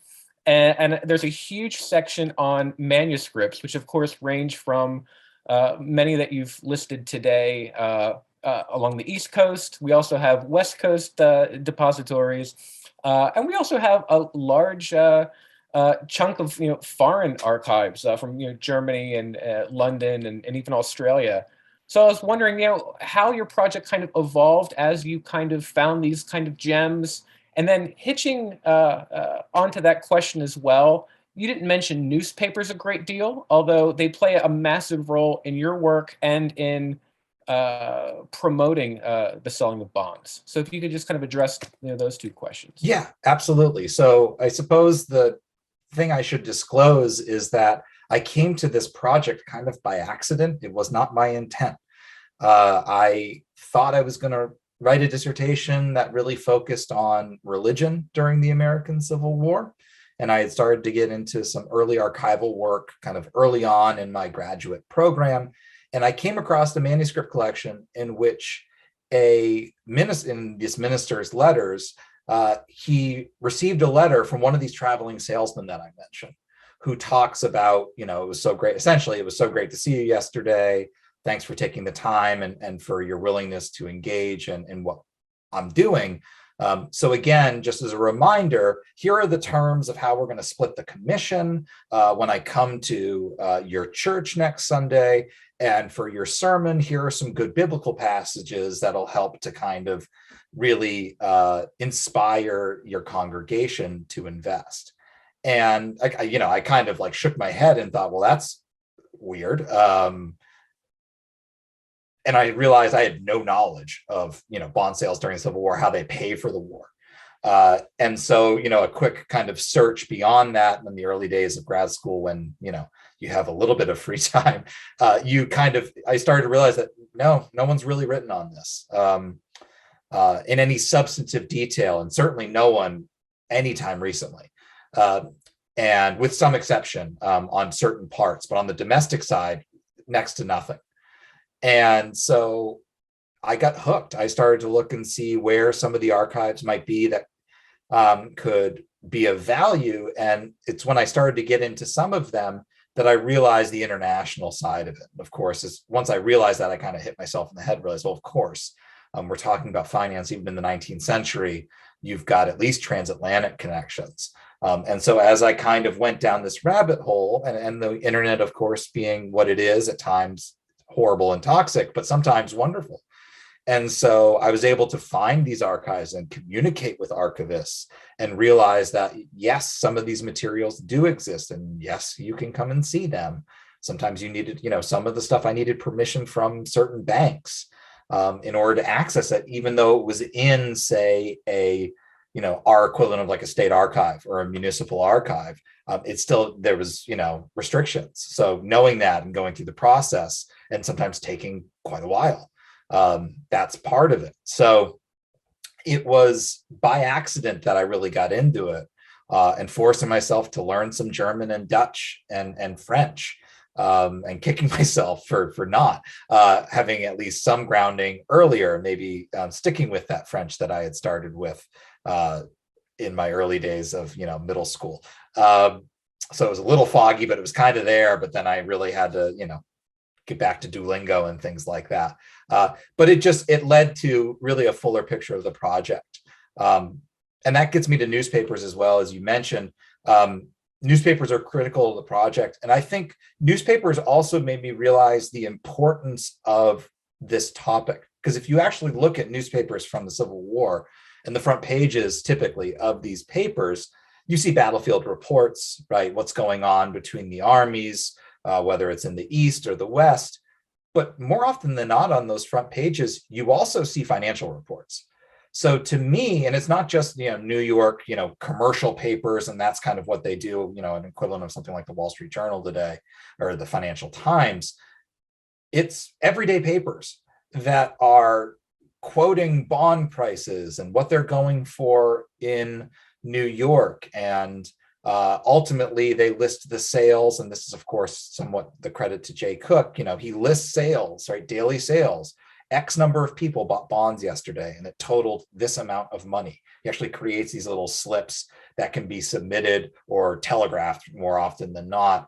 A: And there's a huge section on manuscripts, which of course range from many that you've listed today along the East Coast. We also have West Coast depositories, and we also have a large chunk of foreign archives from Germany and London and even Australia. So I was wondering, how your project kind of evolved as you kind of found these kind of gems, and then hitching onto that question as well. You didn't mention newspapers a great deal, although they play a massive role in your work and in promoting the selling of bonds. So if you could just kind of address those two questions.
B: Yeah, absolutely. So I suppose the thing I should disclose is that I came to this project kind of by accident. It was not my intent. I thought I was going to write a dissertation that really focused on religion during the American Civil War. And I had started to get into some early archival work kind of early on in my graduate program. And I came across a manuscript collection in which in this minister's letters, he received a letter from one of these traveling salesmen that I mentioned, who talks about, it was so great. Essentially, it was so great to see you yesterday. Thanks for taking the time and for your willingness to engage in what I'm doing. So again, just as a reminder, here are the terms of how we're going to split the commission when I come to your church next Sunday. And for your sermon, here are some good biblical passages that'll help to kind of really inspire your congregation to invest. And I kind of like shook my head and thought, well, that's weird. And I realized I had no knowledge of, bond sales during the Civil War, how they pay for the war. And so, a quick kind of search beyond that in the early days of grad school, when, you have a little bit of free time, I started to realize that no one's really written on this in any substantive detail, and certainly no one anytime recently. And with some exception on certain parts, but on the domestic side, next to nothing. And so I got hooked. I started to look and see where some of the archives might be that could be of value. And it's when I started to get into some of them that I realized the international side of it. Of course, once I realized that, I kind of hit myself in the head, realized, well, of course, we're talking about finance. Even in the 19th century, you've got at least transatlantic connections. And so as I kind of went down this rabbit hole, and the internet, of course, being what it is, at times horrible and toxic, but sometimes wonderful. And so I was able to find these archives and communicate with archivists and realize that, yes, some of these materials do exist. And yes, you can come and see them. Sometimes you needed, some of the stuff I needed permission from certain banks in order to access it, even though it was in, say, our equivalent of like a state archive or a municipal archive. There was, restrictions. So knowing that and going through the process, and sometimes taking quite a while, that's part of it. So it was by accident that I really got into it, and forcing myself to learn some German and Dutch and French, and kicking myself for not having at least some grounding earlier, maybe sticking with that French that I had started with in my early days of middle school. So it was a little foggy, but it was kind of there. But then I really had to get back to Duolingo and things like that. But it led to really a fuller picture of the project. And that gets me to newspapers as well. As you mentioned, newspapers are critical to the project. And I think newspapers also made me realize the importance of this topic. Because if you actually look at newspapers from the Civil War, and the front pages typically of these papers, you see battlefield reports, right? What's going on between the armies, whether it's in the East or the West. But more often than not, on those front pages, you also see financial reports. So to me, and it's not just, New York, commercial papers, and that's kind of what they do, an equivalent of something like the Wall Street Journal today or the Financial Times. It's everyday papers that are quoting bond prices and what they're going for in New York. And ultimately, they list the sales. And this is, of course, somewhat the credit to Jay Cook. He lists sales, right? Daily sales. X number of people bought bonds yesterday, and it totaled this amount of money. He actually creates these little slips that can be submitted or telegraphed more often than not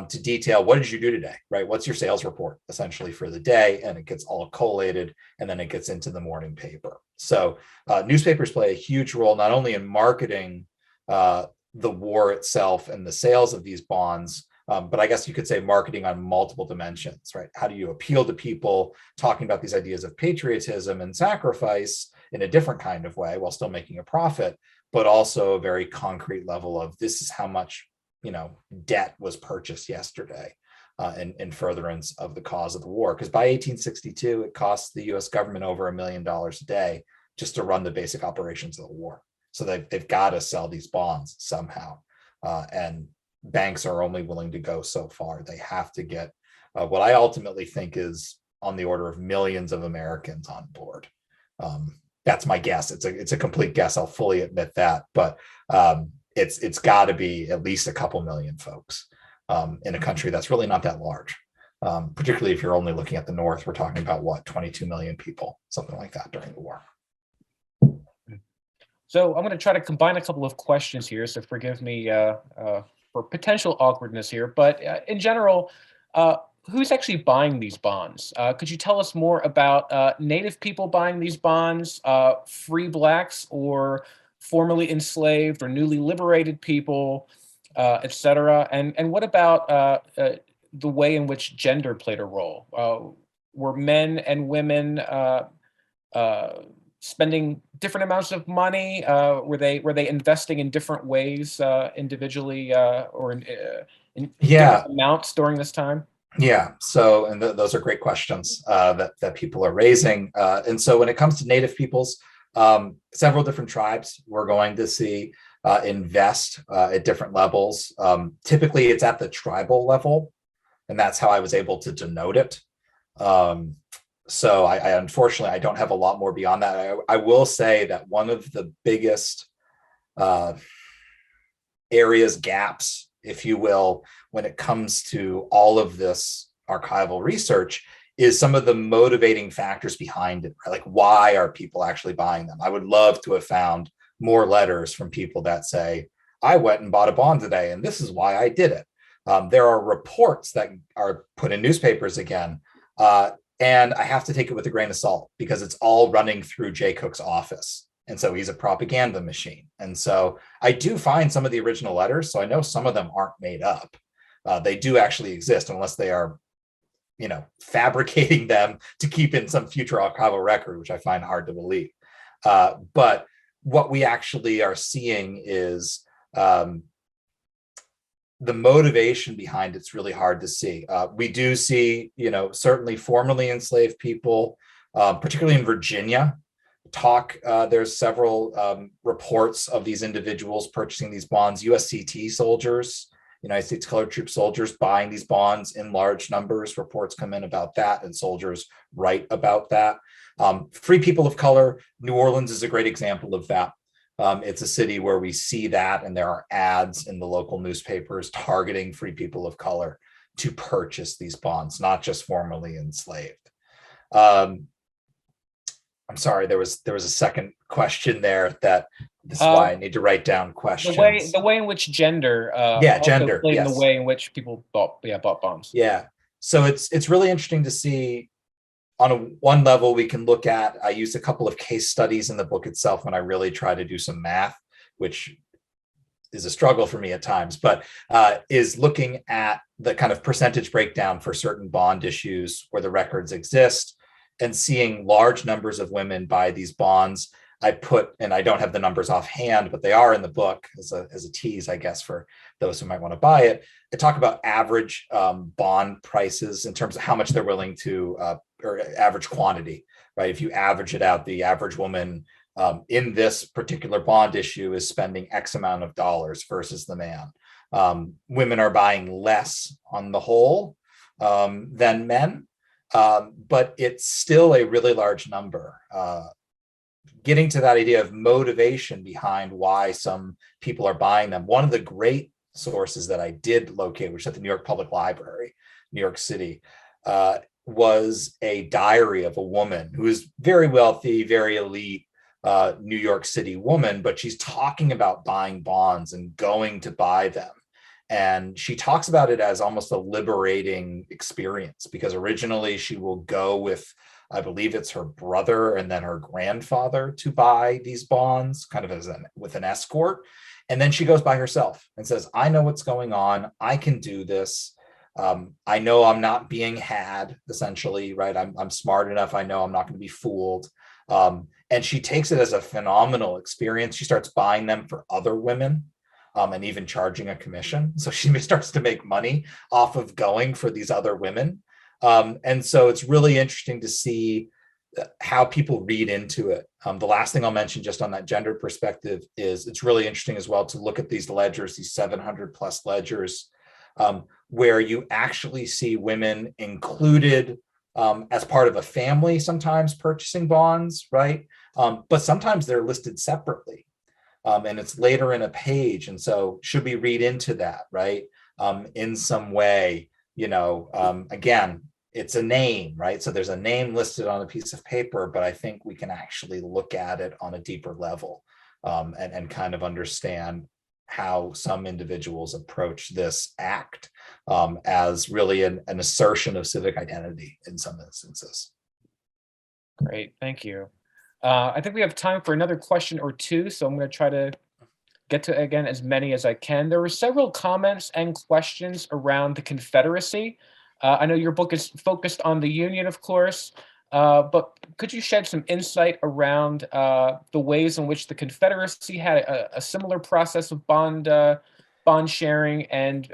B: to detail, what did you do today, right? What's your sales report essentially for the day? And it gets all collated, and then it gets into the morning paper. So newspapers play a huge role, not only in marketing the war itself and the sales of these bonds, but I guess you could say marketing on multiple dimensions, right? How do you appeal to people talking about these ideas of patriotism and sacrifice in a different kind of way while still making a profit, but also a very concrete level of this is how much, debt was purchased yesterday in furtherance of the cause of the war. Because by 1862, it cost the US government over $1 million a day just to run the basic operations of the war. So they've got to sell these bonds somehow. And banks are only willing to go so far. They have to get what I ultimately think is on the order of millions of Americans on board. That's my guess. It's a complete guess. I'll fully admit that, but it's got to be at least a couple million folks in a country that's really not that large. Particularly if you're only looking at the North, we're talking about 22 million people, something like that during the war.
A: So I'm going to try to combine a couple of questions here. So forgive me for potential awkwardness here, but in general, who's actually buying these bonds? Could you tell us more about Native people buying these bonds, free Blacks, or formerly enslaved or newly liberated people, et cetera? And what about the way in which gender played a role? Were men and women spending different amounts of money? Were they investing in different ways individually or in different amounts during this time?
B: Yeah. So, and those are great questions that people are raising. And so, when it comes to Native peoples, several different tribes we're going to see invest at different levels. Typically, it's at the tribal level, and that's how I was able to denote it. So I unfortunately, I don't have a lot more beyond that. I will say that one of the biggest gaps, if you will, when it comes to all of this archival research is some of the motivating factors behind it, right? Like, why are people actually buying them? I would love to have found more letters from people that say, I went and bought a bond today, and this is why I did it. There are reports that are put in newspapers again, and I have to take it with a grain of salt because it's all running through Jay Cook's office. And so he's a propaganda machine. And so I do find some of the original letters. So I know some of them aren't made up. They do actually exist, unless they are, fabricating them to keep in some future archival record, which I find hard to believe. But what we actually are seeing is the motivation behind it's really hard to see. We do see, certainly formerly enslaved people, particularly in Virginia, there's several reports of these individuals purchasing these bonds. USCT soldiers, United States Colored Troop soldiers, buying these bonds in large numbers. Reports come in about that, and soldiers write about that. Free people of color, New Orleans is a great example of that. It's a city where we see that, and there are ads in the local newspapers targeting free people of color to purchase these bonds, not just formerly enslaved. I'm sorry, there was a second question there that this is why I need to write down questions.
A: The way in which gender
B: gender
A: played in
B: yes.
A: the way in which people bought bonds.
B: Yeah. So it's really interesting to see. On one level, we can look at, I used a couple of case studies in the book itself when I really try to do some math, which is a struggle for me at times, but is looking at the kind of percentage breakdown for certain bond issues where the records exist and seeing large numbers of women buy these bonds. I put, and I don't have the numbers offhand, but they are in the book as a tease, I guess, for those who might want to buy it. I talk about average bond prices in terms of how much they're willing to, or average quantity, right? If you average it out, the average woman in this particular bond issue is spending X amount of dollars versus the man. Women are buying less on the whole than men, but it's still a really large number. Getting to that idea of motivation behind why some people are buying them. One of the great sources that I did locate, which is at the New York Public Library, New York City, was a diary of a woman who is very wealthy, very elite, New York City woman, but she's talking about buying bonds and going to buy them. And she talks about it as almost a liberating experience, because originally she will go with, I believe it's her brother and then her grandfather to buy these bonds, kind of as with an escort. And then she goes by herself and says, I know what's going on. I can do this. I know I'm not being had, essentially, right? I'm smart enough. I know I'm not going to be fooled. And she takes it as a phenomenal experience. She starts buying them for other women, and even charging a commission. So she starts to make money off of going for these other women. And so it's really interesting to see how people read into it. The last thing I'll mention just on that gender perspective is it's really interesting as well to look at these ledgers, these 700 plus ledgers, where you actually see women included as part of a family, sometimes purchasing bonds, right? But sometimes they're listed separately. And it's later in a page. And so should we read into that, right? In some way, again, it's a name, right? So there's a name listed on a piece of paper, but I think we can actually look at it on a deeper level, and kind of understand how some individuals approach this act as really an assertion of civic identity in some instances.
A: Great, thank you. I think we have time for another question or two, so I'm going to try to get to, again, as many as I can. There were several comments and questions around the Confederacy. I know your book is focused on the Union, of course, but could you shed some insight around the ways in which the Confederacy had a similar process of bond sharing, and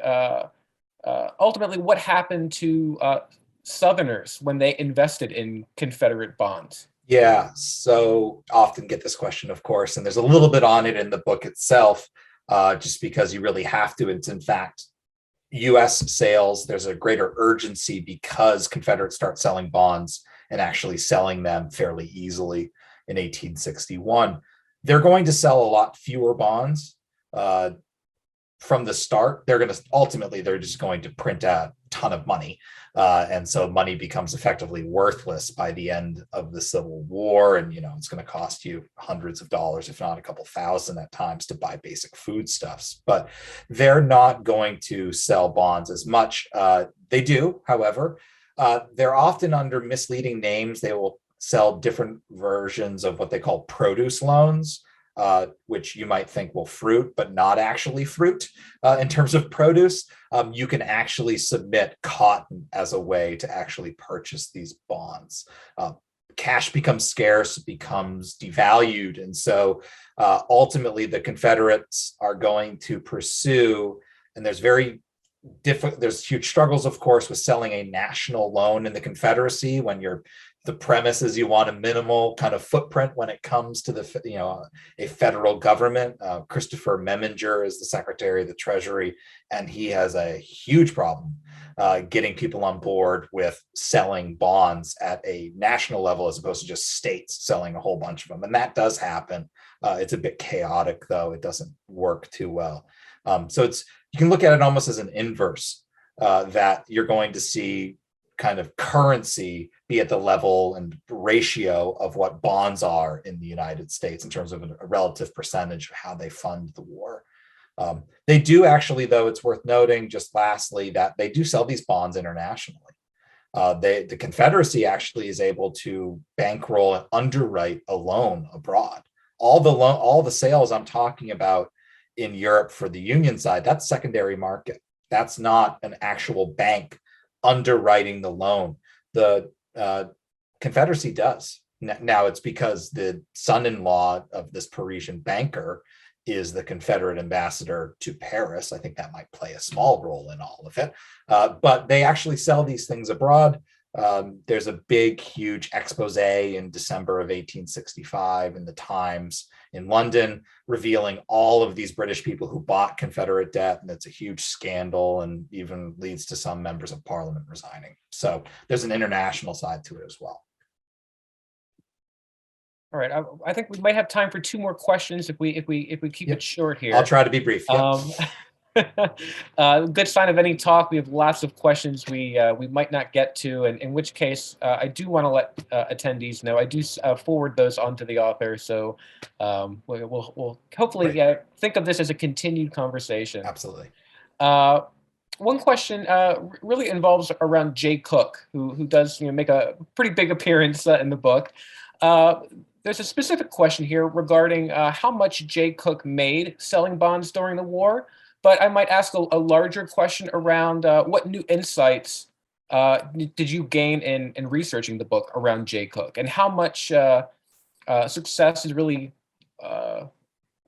A: ultimately what happened to Southerners when they invested in Confederate bonds?
B: Yeah, so often get this question, of course, and there's a little bit on it in the book itself, just because you really have to. It's in fact US sales, there's a greater urgency because Confederates start selling bonds and actually selling them fairly easily in 1861. They're going to sell a lot fewer bonds from the start. They're just going to print a ton of money. And so money becomes effectively worthless by the end of the Civil War. And, it's going to cost you hundreds of dollars, if not a couple thousand at times, to buy basic foodstuffs. But they're not going to sell bonds as much. They do, however. They're often under misleading names. They will sell different versions of what they call produce loans, which you might think, well, fruit, but not actually fruit. In terms of produce, you can actually submit cotton as a way to actually purchase these bonds. Cash becomes scarce, becomes devalued. And so ultimately the Confederates are going to pursue, and there's huge struggles, of course, with selling a national loan in the Confederacy when the premise is you want a minimal kind of footprint when it comes to a federal government. Christopher Meminger is the Secretary of the Treasury, and he has a huge problem getting people on board with selling bonds at a national level as opposed to just states selling a whole bunch of them. And that does happen. It's a bit chaotic, though. It doesn't work too well. So you can look at it almost as an inverse, that you're going to see kind of currency be at the level and ratio of what bonds are in the United States in terms of a relative percentage of how they fund the war. They do actually, though, it's worth noting, just lastly, that they do sell these bonds internationally. The Confederacy actually is able to bankroll and underwrite a loan abroad. All the sales I'm talking about in Europe for the Union side, that's secondary market. That's not an actual bank underwriting the loan. The Confederacy does. Now it's because the son-in-law of this Parisian banker is the Confederate ambassador to Paris. I think that might play a small role in all of it. But they actually sell these things abroad. There's a big, huge expose in December of 1865 in the Times in London, revealing all of these British people who bought Confederate debt. And it's a huge scandal and even leads to some members of Parliament resigning. So there's an international side to it as well.
A: All right, I think we might have time for 2 more questions if we keep it short here.
B: I'll try to be brief.
A: Good sign of any talk. We have lots of questions we might not get to, and in which case I do want to let attendees know. I do forward those on to the author, so we'll hopefully think of this as a continued conversation.
B: Absolutely.
A: One question really involves around Jay Cooke, who does make a pretty big appearance in the book. There's a specific question here regarding how much Jay Cooke made selling bonds during the war, but I might ask a larger question around what new insights did you gain in researching the book around Jay Cooke, and how much success is really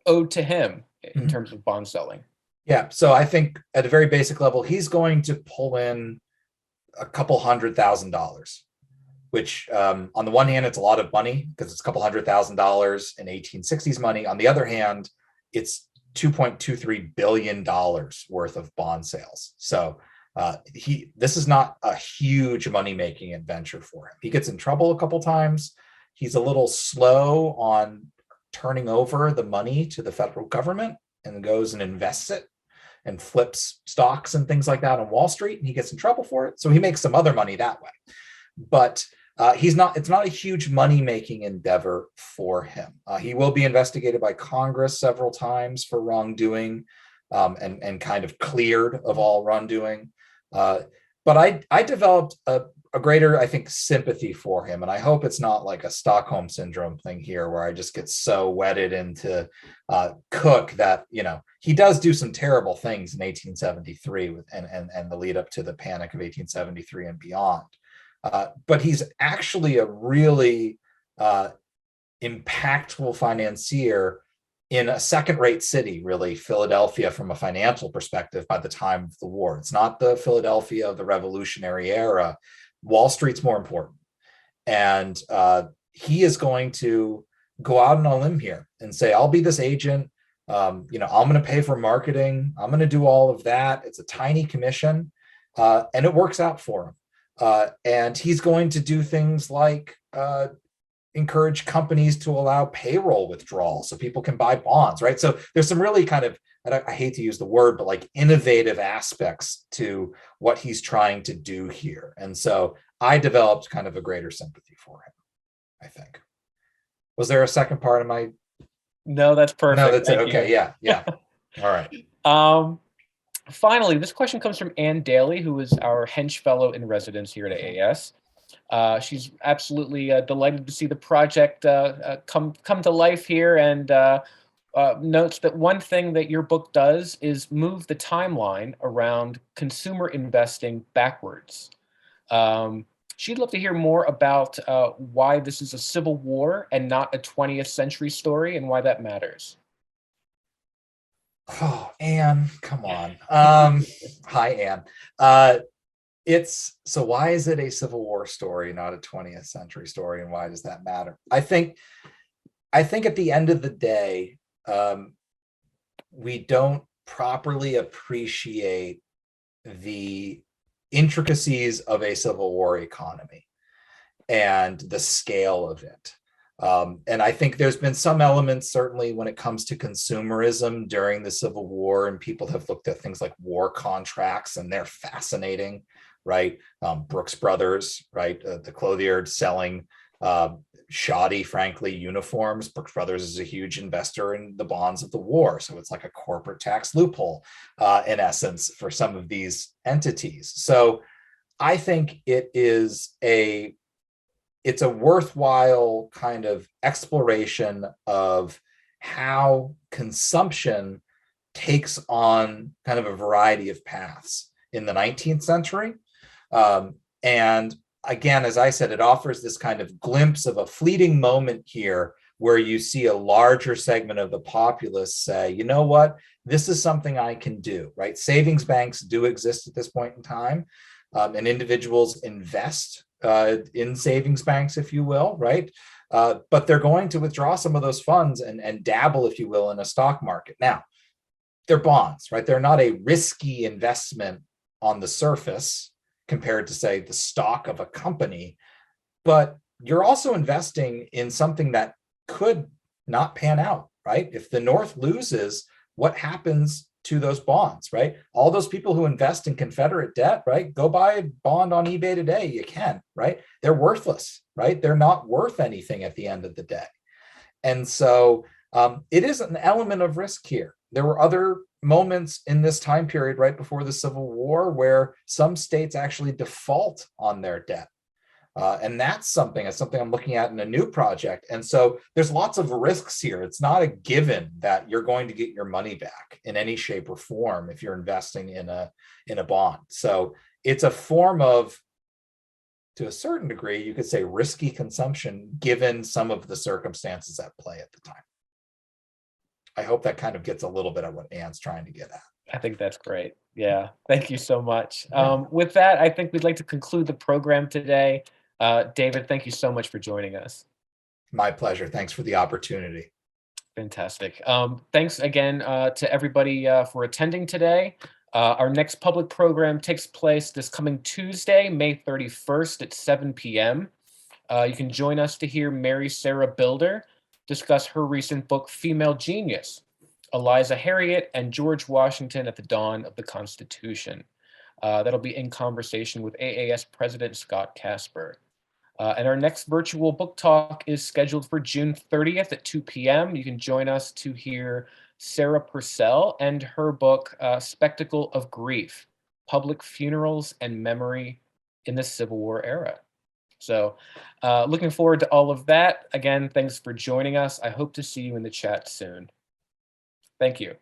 A: owed to him in terms of bond selling?
B: Yeah, so I think at a very basic level, he's going to pull in a couple $100,000. Which on the one hand, it's a lot of money because it's a couple $100,000 in 1860s money. On the other hand, it's $2.23 billion worth of bond sales. So this is not a huge money-making adventure for him. He gets in trouble a couple times. He's a little slow on turning over the money to the federal government and goes and invests it and flips stocks and things like that on Wall Street, and he gets in trouble for it. So he makes some other money that way. But it's not a huge money-making endeavor for him. He will be investigated by Congress several times for wrongdoing and kind of cleared of all wrongdoing. But I developed a greater, I think, sympathy for him. And I hope it's not like a Stockholm syndrome thing here where I just get so wedded into Cooke that, he does do some terrible things in 1873 and the lead up to the Panic of 1873 and beyond. But he's actually a really impactful financier in a second-rate city, really, Philadelphia, from a financial perspective by the time of the war. It's not the Philadelphia of the Revolutionary era. Wall Street's more important. And he is going to go out on a limb here and say, I'll be this agent. I'm going to pay for marketing. I'm going to do all of that. It's a tiny commission, and it works out for him. And he's going to do things like encourage companies to allow payroll withdrawal so people can buy bonds, right? So there's some really kind of, I hate to use the word, but like innovative aspects to what he's trying to do here. And so I developed kind of a greater sympathy for him, I think. Was there a second part of my?
A: No, that's perfect.
B: No, that's it. Okay. Yeah. All right.
A: Finally, this question comes from Ann Daly, who is our Hench Fellow in Residence here at AAS. She's absolutely delighted to see the project come to life here, and notes that one thing that your book does is move the timeline around consumer investing backwards. She'd love to hear more about why this is a Civil War and not a 20th century story, and why that matters.
B: Oh, Anne, come on. Hi, Anne. Why is it a Civil War story, not a 20th century story, and why does that matter? I think at the end of the day, we don't properly appreciate the intricacies of a Civil War economy and the scale of it. And I think there's been some elements, certainly when it comes to consumerism during the Civil War, and people have looked at things like war contracts, and they're fascinating, right? Brooks Brothers, right? The clothier selling shoddy, frankly, uniforms. Brooks Brothers is a huge investor in the bonds of the war. So it's like a corporate tax loophole, in essence, for some of these entities. So I think it's a worthwhile kind of exploration of how consumption takes on kind of a variety of paths in the 19th century. And again, as I said, it offers this kind of glimpse of a fleeting moment here where you see a larger segment of the populace say, you know what, this is something I can do, right? Savings banks do exist at this point in time. And individuals invest in savings banks, if you will, right? But they're going to withdraw some of those funds and dabble, if you will, in a stock market. Now, they're bonds, right? They're not a risky investment on the surface compared to, say, the stock of a company, but you're also investing in something that could not pan out, right? If the North loses, what happens to those bonds, right? All those people who invest in Confederate debt, right? Go buy a bond on eBay today. You can, right? They're worthless, right? They're not worth anything at the end of the day. And so it is an element of risk here. There were other moments in this time period right before the Civil War where some states actually default on their debt. And that's something I'm looking at in a new project. And so there's lots of risks here. It's not a given that you're going to get your money back in any shape or form if you're investing in a bond. So it's a form of, to a certain degree, you could say risky consumption given some of the circumstances at play at the time. I hope that kind of gets a little bit at what Anne's trying to get at.
A: I think that's great. Yeah, thank you so much.
B: Yeah.
A: With that, I think we'd like to conclude the program today. David, thank you so much for joining us.
B: My pleasure. Thanks for the opportunity.
A: Fantastic. Thanks again to everybody for attending today. Our next public program takes place this coming Tuesday, May 31st at 7 p.m. You can join us to hear Mary Sarah Bilder discuss her recent book, Female Genius, Eliza Harriet and George Washington at the Dawn of the Constitution. That'll be in conversation with AAS President Scott Casper. And our next virtual book talk is scheduled for June 30th at 2 p.m. You can join us to hear Sarah Purcell and her book, Spectacle of Grief, Public Funerals and Memory in the Civil War Era. So looking forward to all of that. Again, thanks for joining us. I hope to see you in the chat soon. Thank you.